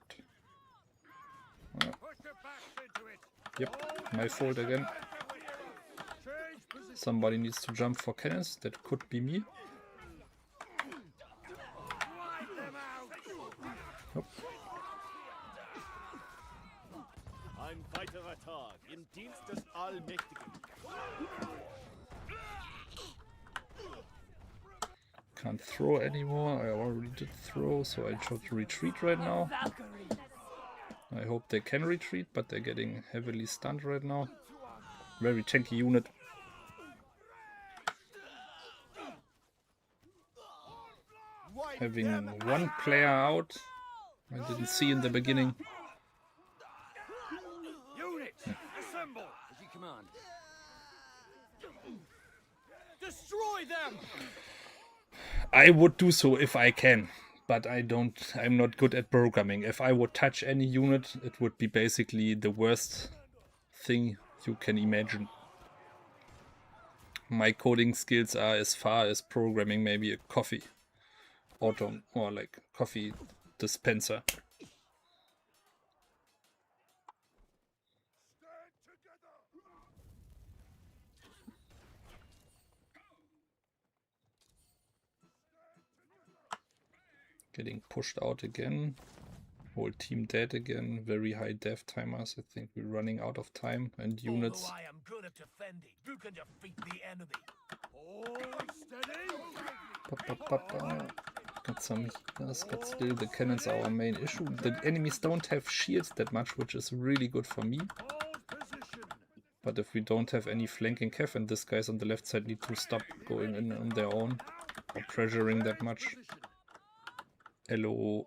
Speaker 1: Yep, my fault again. Somebody needs to jump for cannons. That could be me. Nope.
Speaker 7: Ein weiterer Tag im Dienst des Allmächtigen.
Speaker 1: Can't throw anymore. I already did throw, so I try to retreat right now. I hope they can retreat, but they're getting heavily stunned right now. Very tanky unit. Having one player out, I didn't see in the beginning.
Speaker 2: Units, assemble! As you command.
Speaker 4: Destroy them!
Speaker 1: I would do so if I can, but I'm not good at programming. If I would touch any unit, it would be basically the worst thing you can imagine. My coding skills are as far as programming maybe a coffee auto or like coffee dispenser. Getting pushed out again. Whole team dead again. Very high death timers. I think we're running out of time and units.
Speaker 4: Although I am good at defending, you can defeat the enemy.
Speaker 2: Hold steady!
Speaker 1: Got some healers, but still the cannons are our main issue. The enemies don't have shields that much, which is really good for me. But if we don't have any flanking cav, and these guys on the left side need to stop going in on their own or pressuring that much. Hello.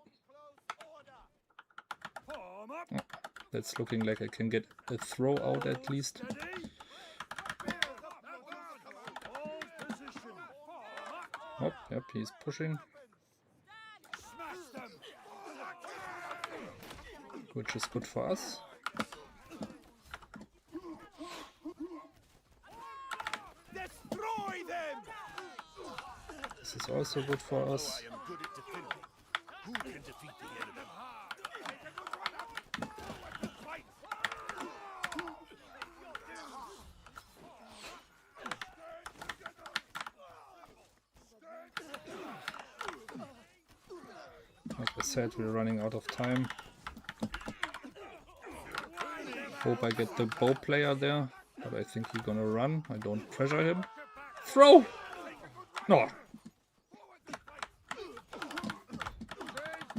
Speaker 1: Oh, that's looking like I can get a throw out at least. Oh, yep, he's pushing. Which is good for us.
Speaker 4: Destroy them!
Speaker 1: This is also good for us.
Speaker 7: I am good at defending. Who can defeat the enemy?
Speaker 1: Like I said, we're running out of time. Hope I get the bow player there, but I think he's gonna run. I don't pressure him. Throw! No.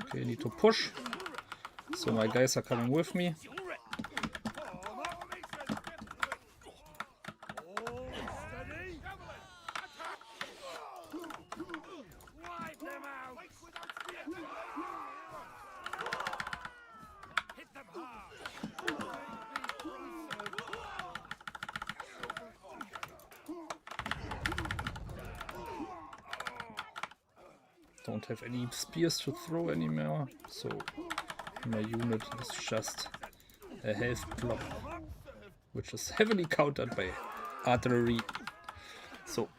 Speaker 1: Okay, I need to push. So my guys are coming with me. don't have any spears to throw anymore, so my unit is just a health block, which is heavily countered by artillery. So,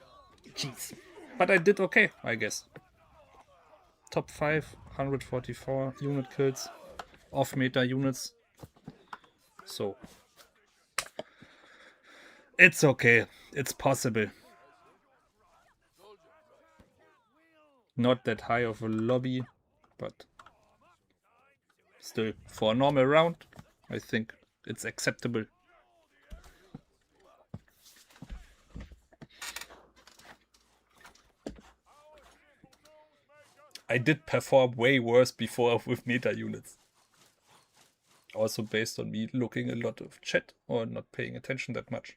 Speaker 1: jeez. But I did okay, I guess. Top 5, 144 unit kills, off-meta units. So, it's okay. It's possible. Not that high of a lobby, but still, for a normal round, I think it's acceptable. I did perform way worse before with meta units. Also based on me looking a lot of chat or not paying attention that much.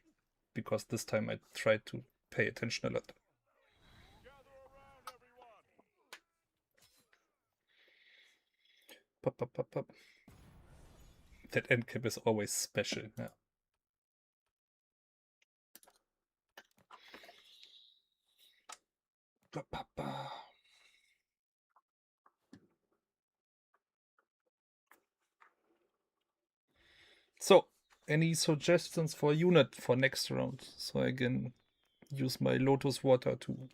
Speaker 1: Because this time I tried to pay attention a lot. Pop, pop, pop, pop. That end cap is always special, yeah. Pop, pop, pop. So, any suggestions for unit for next round? So I can use my Lotus Water to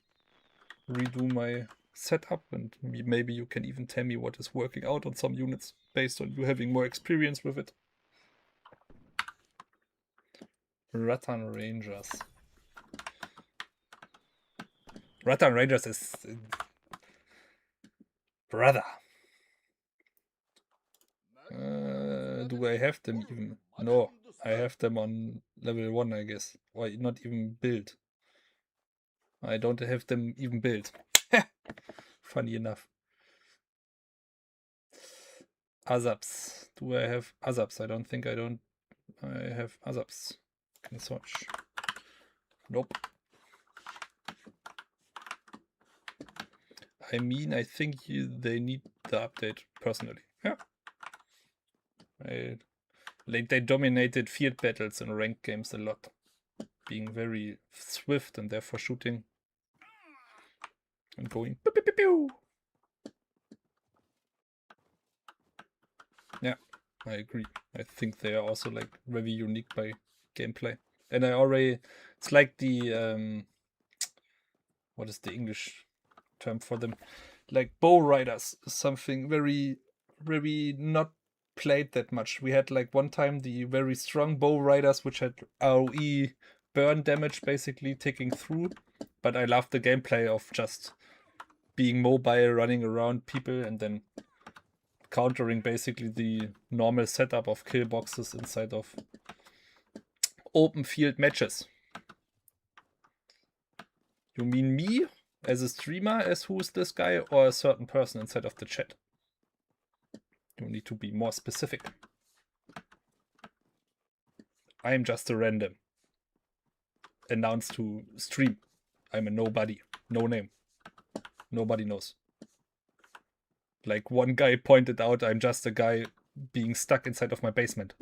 Speaker 1: redo my setup, and maybe you can even tell me what is working out on some units based on you having more experience with it. Rattan Rangers. Rattan Rangers is... brother. Do I have them even? No, I have them on level 1, I guess. Or not even built. I don't have them even built. Funny enough. Azaps. Do I have Azaps? I don't think I don't. I have Azaps. Can search. Nope. I mean, I think they need the update personally. Yeah. They dominated field battles and ranked games a lot, being very swift and therefore shooting and going pew, pew, pew, pew. Yeah, I agree. I think they are also like very unique by gameplay. And I already, it's like the what is the English term for them? Like bow riders, something very, very not played that much. We had like one time the very strong bow riders, which had AoE burn damage basically ticking through. But I love the gameplay of just being mobile, running around people, and then countering basically the normal setup of kill boxes inside of open field matches. You mean me as a streamer, as who's this guy, or a certain person inside of the chat? You need to be more specific. I am just a random. Announced to stream. I'm a nobody. No name. Nobody knows. Like one guy pointed out, I'm just a guy being stuck inside of my basement.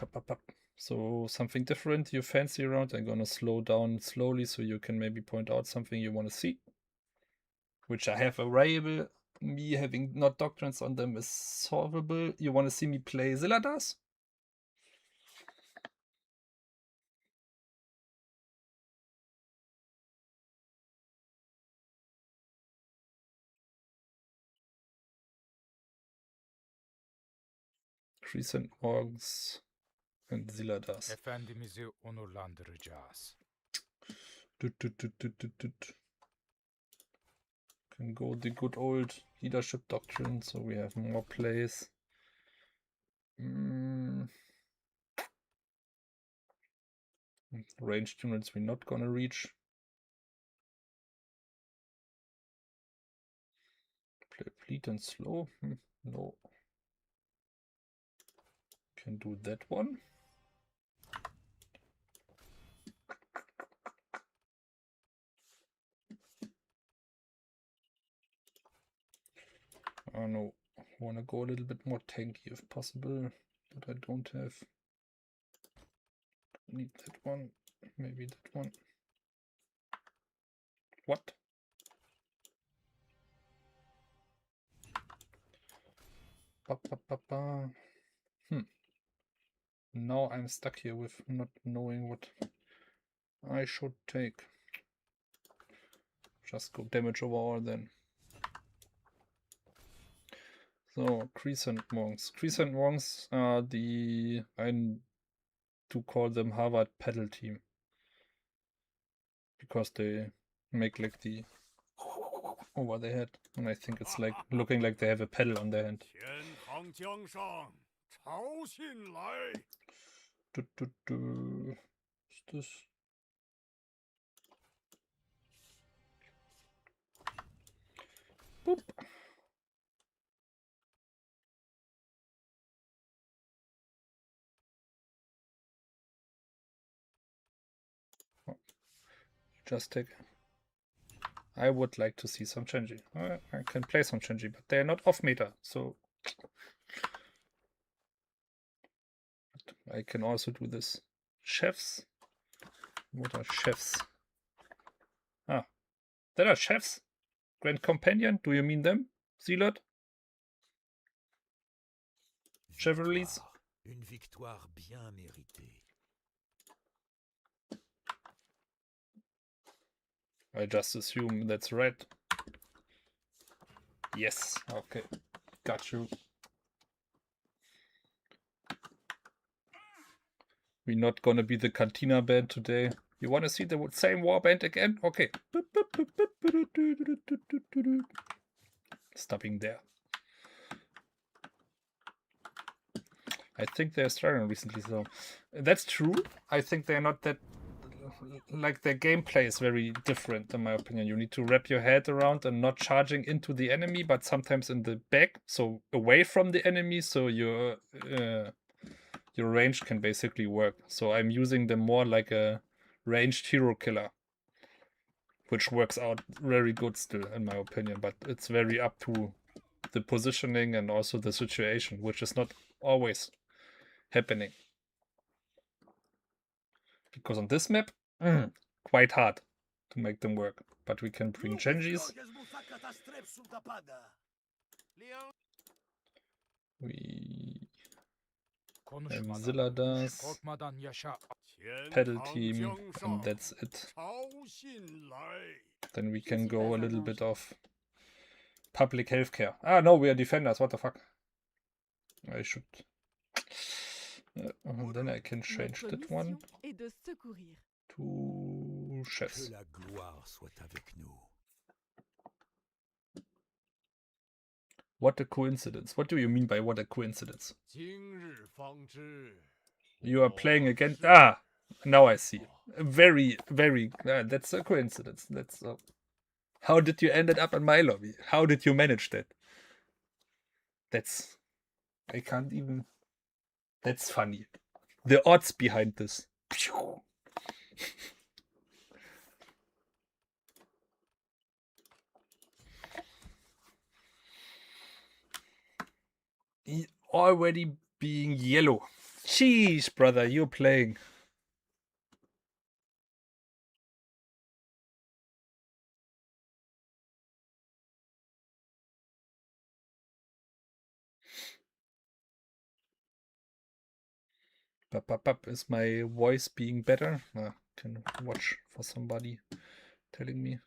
Speaker 1: Up, up, up. So something different you fancy around. I'm gonna slow down slowly so you can maybe point out something you want to see. Which I have available. Me having not doctrines on them is solvable. You want to see me play Zilladas? Crescent Orgs and Zilladas.
Speaker 9: Efendimiz'i onurlandıracağız.
Speaker 1: Can go the good old leadership doctrine, so we have more plays. Ranged units we're not gonna reach. Play fleet and slow? No. Can do that one. I don't know. Wanna go a little bit more tanky if possible, but I don't have. Need that one. maybe that one. What? Ba, ba, ba, ba. Now I'm stuck here with not knowing what I should take. Just go damage overall then. So, Crescent Monks. Crescent Monks are the, I do call them Harvard pedal team. Because they make like the over their head. And I think it's like looking like they have a pedal on their hand. What's this? Boop. Just take. I would like to see some Chenji. I can play some Chenji, but they are not off meta, so I can also do this. Chefs? What are chefs? Ah, there are chefs. Grand Companion, do you mean them? Zealot? Chevrolet's?
Speaker 4: Une victoire bien méritée.
Speaker 1: I just assume that's red. Yes, okay. Got you. We're not gonna be the Cantina band today. You wanna see the same war band again? Okay. Stopping there. I think they're struggling recently, so that's true. I think they're not that, like, their gameplay is very different in my opinion. You need to wrap your head around and not charging into the enemy, but sometimes in the back, so away from the enemy, so your range can basically work. So I'm using them more like a ranged hero killer, which works out very good still in my opinion, but it's very up to the positioning and also the situation, which is not always happening. Because on this map, quite hard to make them work. But we can bring Genjis. We have Zilladas, pedal team, and that's it. Then we can go a little bit of public healthcare. Ah, no, we are defenders. What the fuck? I should. Then I can change that one to chefs. What a coincidence. What do you mean by what a coincidence? You are playing against... Ah! Now I see. Very, very... that's a coincidence. That's... How did you end up in my lobby? How did you manage that? That's... I can't even... That's funny. The odds behind this. Already being yellow. Jeez, brother, you're playing. Is my voice being better? Can watch for somebody telling me.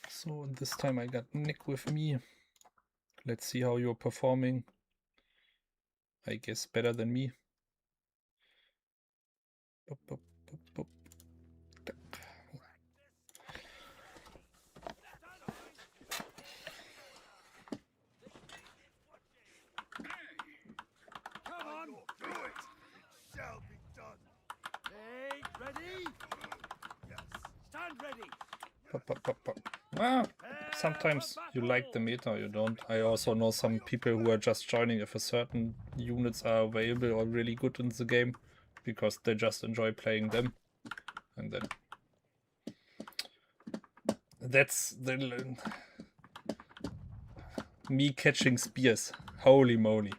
Speaker 1: So this time I got Nick with me. Let's see how you're performing. I guess better than me. Boop, boop, boop, boop.
Speaker 2: Come on, do it. It shall be done. Hey, ready? Yes. Stand ready.
Speaker 1: Pop, pop, pop, pop. Ah, sometimes you like the meta, you don't. I also know some people who are just joining if a certain units are available or really good in the game because they just enjoy playing them. And then that's the me catching spears. Holy moly.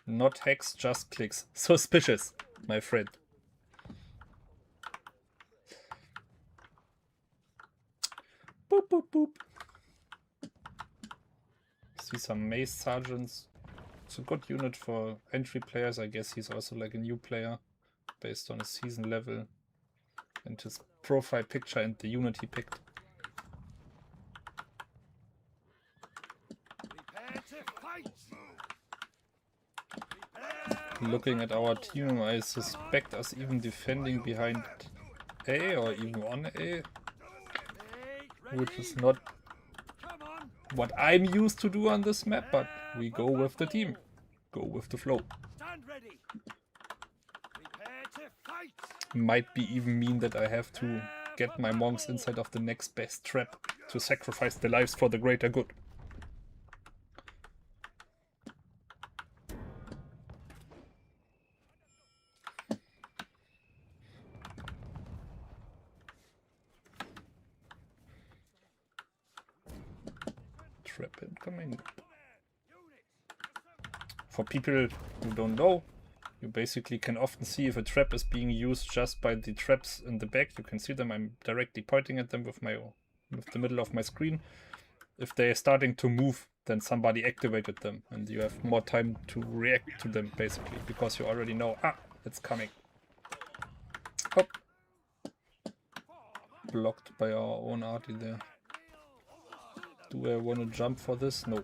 Speaker 1: Not hacks, just clicks. Suspicious, my friend. Boop, boop, boop. See some mace sergeants. It's a good unit for entry players. I guess he's also like a new player based on his season level and his profile picture and the unit he picked.
Speaker 2: Prepare to fight.
Speaker 1: Looking at our team, I suspect us even defending behind A or even on A, which is not what I'm used to do on this map, but we go with the team. Go with the flow.
Speaker 2: Stand ready. Prepare to fight.
Speaker 1: Might be even mean that I have to get my monks inside of the next best trap to sacrifice their lives for the greater good. Trap incoming. For people who don't know, you basically can often see if a trap is being used just by the traps in the back. You can see them. I'm directly pointing at them with the middle of my screen. If they're starting to move, then somebody activated them, and you have more time to react to them basically because you already know, it's coming. Hop. Blocked by our own arty there. Do I want to jump for this? No.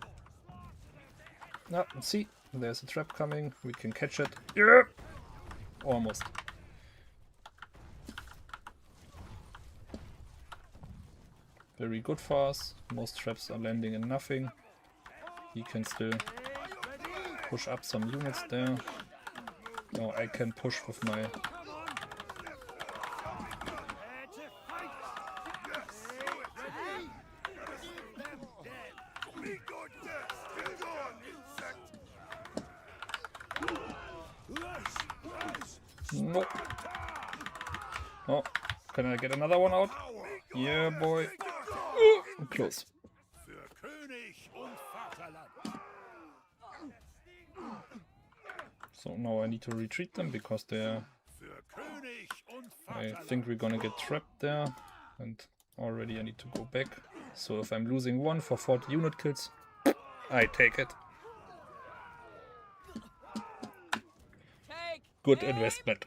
Speaker 1: No, see, there's a trap coming. We can catch it. Yeah! Almost. Very good for us. Most traps are landing in nothing. He can still push up some units there. Now I can push with my... No. Oh, can I get another one out? Yeah, boy. Close. So now I need to retreat them because they're... I think we're gonna get trapped there, and already I need to go back. So if I'm losing one for 40 unit kills, I take it. Good investment.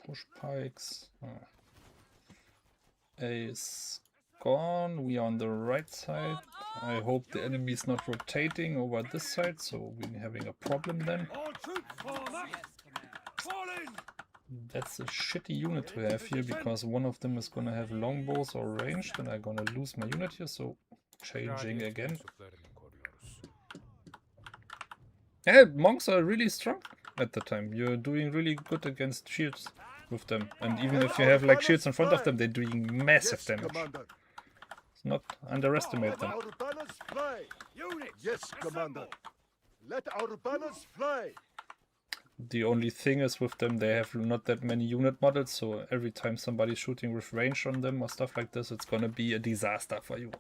Speaker 1: Push pikes. A is gone. We are on the right side. I hope the enemy is not rotating over this side, so we're having a problem then. That's a shitty unit to have here, because one of them is gonna have longbows or ranged, and I'm gonna lose my unit here, so changing again. Yeah, monks are really strong at the time. You're doing really good against shields with them, and even if you have like shields in front of them, they're doing massive damage. Let's not underestimate them.
Speaker 2: Yes, Commander. Let our banners fly.
Speaker 1: The only thing is with them, they have not that many unit models, so every time somebody's shooting with range on them or stuff like this, it's gonna be a disaster for you.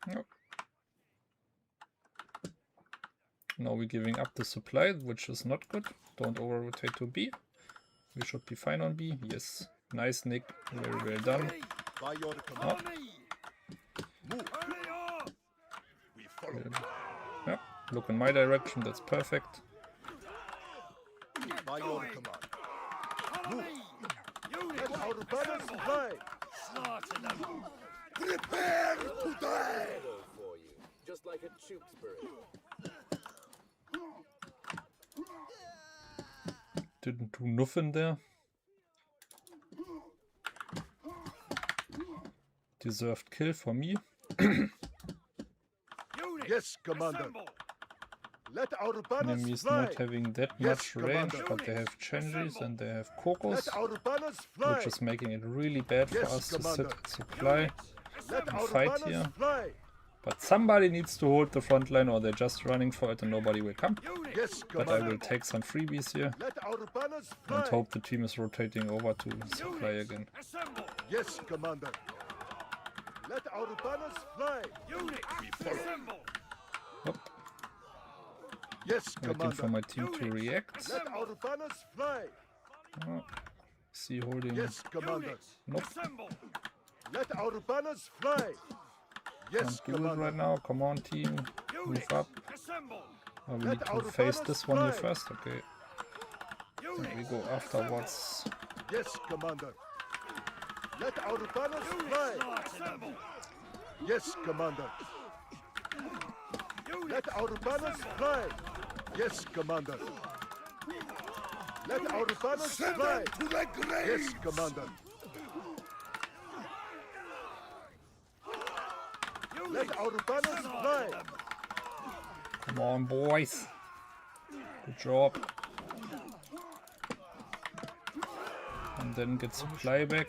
Speaker 1: Nope. Now we're giving up the supply, which is not good. Don't over rotate to B. We should be fine on B. Yes, Nice, Nick. Very well done.
Speaker 3: By your command.
Speaker 2: Follow me.
Speaker 3: Move.
Speaker 2: Hurry up.
Speaker 3: We follow.
Speaker 1: Yeah, look in my direction. That's perfect.
Speaker 3: By your command.
Speaker 2: Follow me. Unit.
Speaker 3: Let our banners fly.
Speaker 2: Slaughter them.
Speaker 3: Prepare to die.
Speaker 6: Shadow for you, just like a Tewksbury.
Speaker 1: Didn't do nothing there. Deserved kill for me.
Speaker 2: Unit.
Speaker 3: Yes, Commander.
Speaker 2: Assemble.
Speaker 3: Let our banners
Speaker 1: Enemies
Speaker 3: fly.
Speaker 1: not having that
Speaker 3: Yes,
Speaker 1: much range,
Speaker 3: Commander.
Speaker 1: but they have changes and they have
Speaker 3: Let
Speaker 1: Kokos,
Speaker 3: our banners fly.
Speaker 1: which is making it really bad for
Speaker 3: Yes,
Speaker 1: us to sit
Speaker 3: Commander.
Speaker 1: and supply.
Speaker 3: Let our
Speaker 1: fight
Speaker 3: banners
Speaker 1: here.
Speaker 3: fly.
Speaker 1: But somebody needs to hold the front line or they're just running for it and nobody will come.
Speaker 2: Unit.
Speaker 3: Yes,
Speaker 1: But I
Speaker 3: Commander.
Speaker 1: will take some freebies here
Speaker 3: Let our banners fly.
Speaker 1: and hope the team is rotating over to supply again.
Speaker 2: Assemble.
Speaker 3: Yes, Commander. Let our banners fly.
Speaker 2: Unit. Assemble.
Speaker 1: Hop,
Speaker 3: Yes,
Speaker 1: waiting
Speaker 3: Commander.
Speaker 1: for my team to react.
Speaker 3: Let our banners fly.
Speaker 1: Oh, see holding.
Speaker 3: Yes, Commander.
Speaker 2: Unit.
Speaker 1: Nope,
Speaker 2: Assemble.
Speaker 3: Let our banners fly. Yes,
Speaker 1: can't do it
Speaker 3: Commander.
Speaker 1: right now. Come on, team. Move
Speaker 2: Unit.
Speaker 1: up.
Speaker 2: Assemble.
Speaker 1: Oh, we
Speaker 3: Let
Speaker 1: need to
Speaker 3: our
Speaker 1: face
Speaker 3: banners
Speaker 1: this one here
Speaker 3: fly.
Speaker 1: first. Okay,
Speaker 2: Unit.
Speaker 1: then we go afterwards.
Speaker 3: Yes, Commander. Let our banners fly.
Speaker 2: Assemble.
Speaker 3: Yes, Commander.
Speaker 2: Unit.
Speaker 3: Let our banners fly. Yes, Commander. Let our banners fly. To the grave. Yes, Commander. Let our banners fly.
Speaker 1: Come on, boys. Good job. And then get supply back.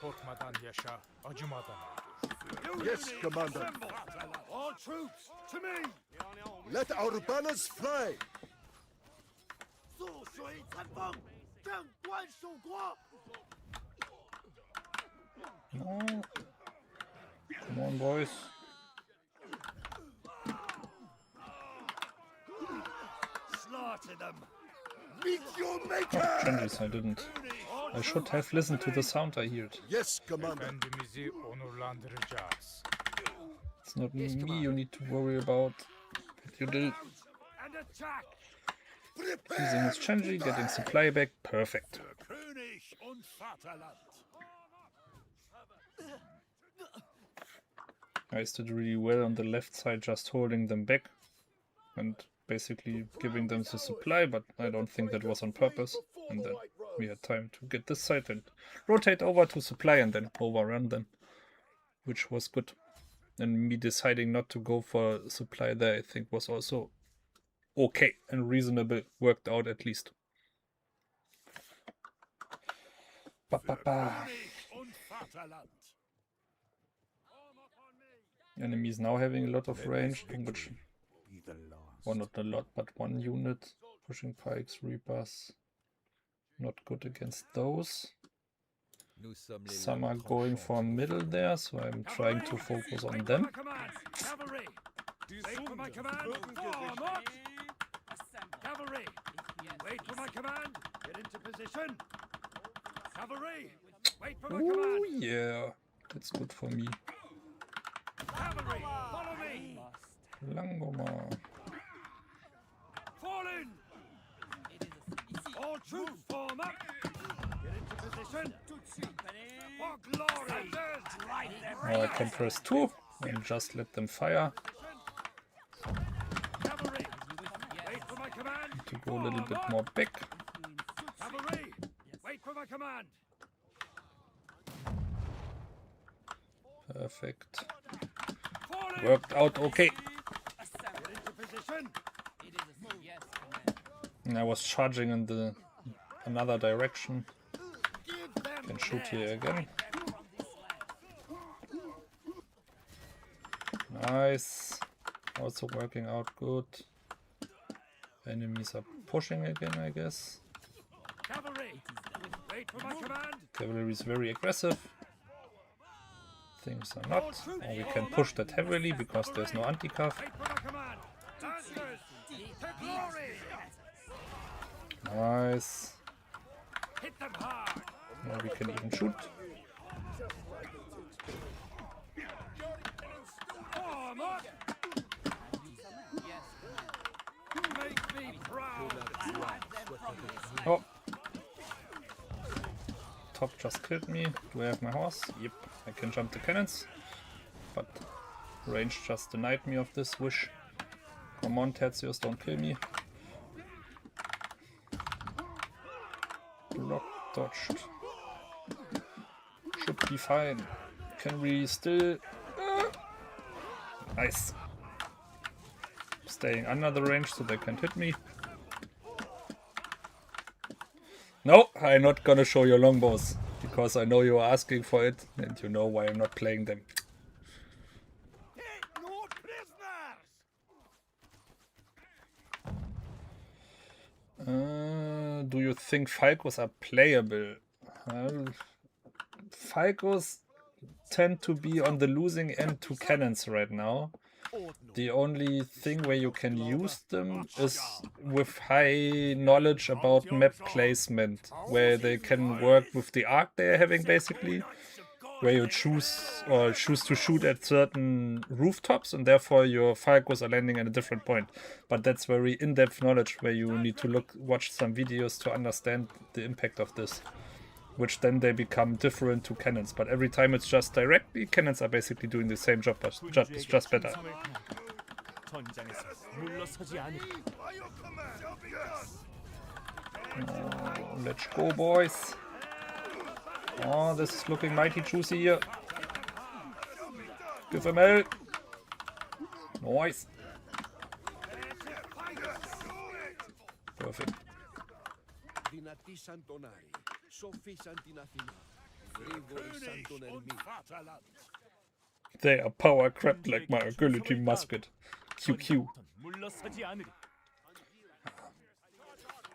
Speaker 9: Korkmadan yaşa, acımadan öldür.
Speaker 3: Yes, Commander.
Speaker 2: Assemble. All troops to me.
Speaker 3: Let our banners fly.
Speaker 2: 速水残风，正官守国。
Speaker 1: Oh. Come on, boys.
Speaker 2: Slaughter them.
Speaker 3: Meet your maker.
Speaker 1: Oh, changes, I didn't. I should have listened to the sound I heard.
Speaker 3: Yes, Commander.
Speaker 9: Efendimizi onurlandıracağız.
Speaker 1: It's not me you need to worry about. But you did.
Speaker 2: And attack.
Speaker 1: Using his Chenji, getting supply back. Perfect.
Speaker 2: König und Vaterland.
Speaker 1: Guys did really well on the left side, just holding them back and basically giving them the supply, but I don't think that was on purpose. And then we had time to get this side and rotate over to supply and then overrun them, which was good. And me deciding not to go for supply there, I think, was also okay and reasonable. Worked out at least. Ba, ba, ba.
Speaker 2: König und Vaterland.
Speaker 1: Enemies now having a lot of range, which, well, not a lot, but one unit pushing pikes, reapers. Not good against those. Some are going for middle there, so I'm trying to focus on them.
Speaker 2: Cavalry. Wait for my command. Form up. Cavalry. Wait for my command. Get into position. Cavalry. Wait for my
Speaker 1: Oh
Speaker 2: command.
Speaker 1: yeah, that's good for me.
Speaker 2: Cavalry. Follow me.
Speaker 1: Langoma.
Speaker 2: Fall in. All troops form up. Get into position. For glory.
Speaker 1: Now I can press 2 and just let them fire.
Speaker 2: Cavalry. Wait for my command.
Speaker 1: To go a little bit more back.
Speaker 2: Cavalry. Wait for my command.
Speaker 1: Perfect.
Speaker 2: Fall in.
Speaker 1: Worked out okay.
Speaker 2: Get into position.
Speaker 1: And I was charging in the another direction.
Speaker 2: Give them
Speaker 1: Can shoot here again. Nice. Also working out good. Enemies are pushing again, I guess.
Speaker 2: cavalry. Wait for my command.
Speaker 1: Cavalry is very aggressive. Things are not. Or we can push that heavily because there's no anti-cuff.
Speaker 2: Wait for my command. Lancers. To glory.
Speaker 1: Nice.
Speaker 2: Hit them hard.
Speaker 1: Now we can even shoot.
Speaker 2: Form up! Make me proud!
Speaker 1: Oh. Top just killed me. Do I have my horse? Yep. I can jump the cannons. But range just denied me of this wish. Come on, Tertius, don't kill me. Block dodged. Should be fine. Can we still... Nice. Staying under the range so they can't hit me. No, I'm not gonna show you longbows. Because I know you're asking for it. And you know why I'm not playing them.
Speaker 2: Take no prisoners!
Speaker 1: Do you think Falcos are playable? Falcos tend to be on the losing end to cannons right now. The only thing where you can use them is with high knowledge about map placement, where they can work with the arc they're having basically, where you choose to shoot at certain rooftops and therefore your Falcos are landing at a different point. But that's very in-depth knowledge where you need to watch some videos to understand the impact of this. Which then they become different to cannons. But every time it's just directly, cannons are basically doing the same job, but just better. Oh, let's go, boys. Oh, this is looking mighty juicy here. Give him hell. Nice. Perfect. They are power crept like my agility musket. QQ.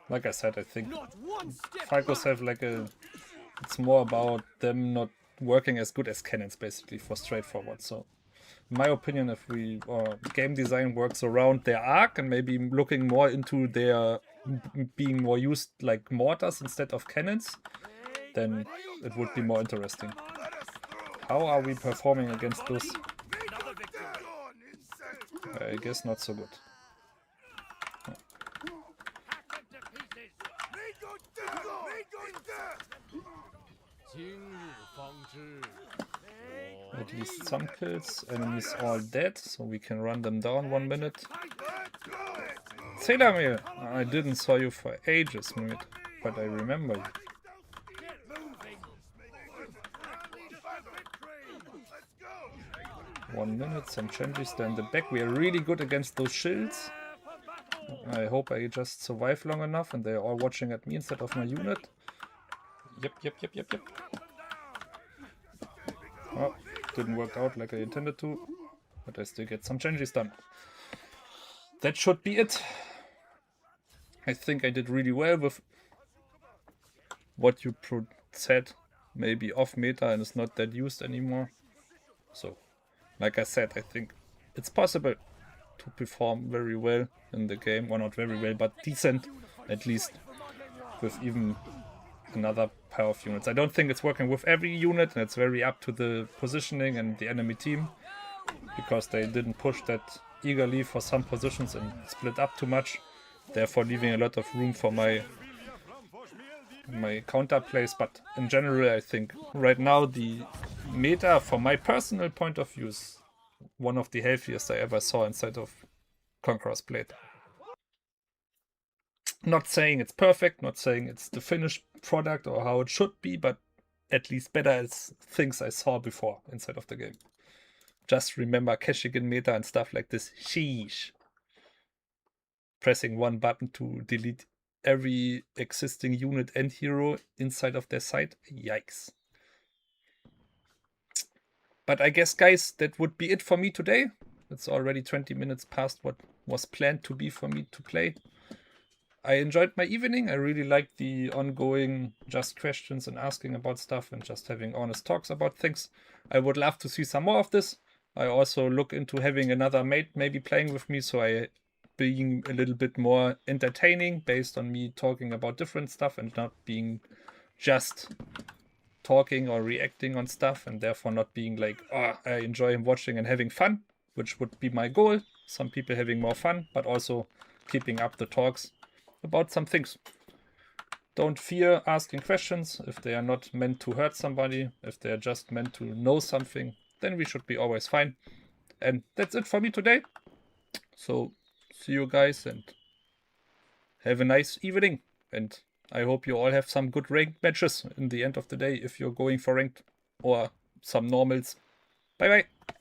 Speaker 1: Like I said, I think Falcos have like a... It's more about them not working as good as cannons basically for straightforward. So in my opinion, if game design works around their arc and maybe looking more into their being more used like mortars instead of cannons, then it would be more interesting. How are we performing against those? I guess not so good. At least some kills. Enemies all dead, so we can run them down 1 minute. Celamir! I didn't saw you for ages, but I remember you. 1 minute, some changes there in the back. We are really good against those shields. I hope I just survive long enough and they're all watching at me instead of my unit. Yep. Oh, didn't work out like I intended to, but I still get some changes done. That should be it. I think I did really well with what you said, maybe off meta and is not that used anymore. So, like I said, I think it's possible to perform very well in the game. Well, not very well, but decent, at least, with even another pair of units. I don't think it's working with every unit, and it's very up to the positioning and the enemy team, because they didn't push that eagerly for some positions and split up too much, therefore leaving a lot of room for my counter plays. But in general, I think right now the meta, from my personal point of view, is one of the healthiest I ever saw inside of Conqueror's Blade. Not saying it's perfect, not saying it's the finished product or how it should be, but at least better as things I saw before inside of the game. Just remember caching in meta and stuff like this. Sheesh. Pressing one button to delete every existing unit and hero inside of their site. Yikes. But I guess, guys, that would be it for me today. It's already 20 minutes past what was planned to be for me to play. I enjoyed my evening. I really liked the ongoing just questions and asking about stuff and just having honest talks about things. I would love to see some more of this. I also look into having another mate maybe playing with me, so I being a little bit more entertaining based on me talking about different stuff and not being just talking or reacting on stuff, and therefore not being like, oh, I enjoy watching and having fun, which would be my goal. Some people having more fun, but also keeping up the talks about some things. Don't fear asking questions if they are not meant to hurt somebody. If they are just meant to know something, then we should be always fine. And that's it for me today. So see you guys and have a nice evening. And I hope you all have some good ranked matches in the end of the day if you're going for ranked, or some normals. Bye bye.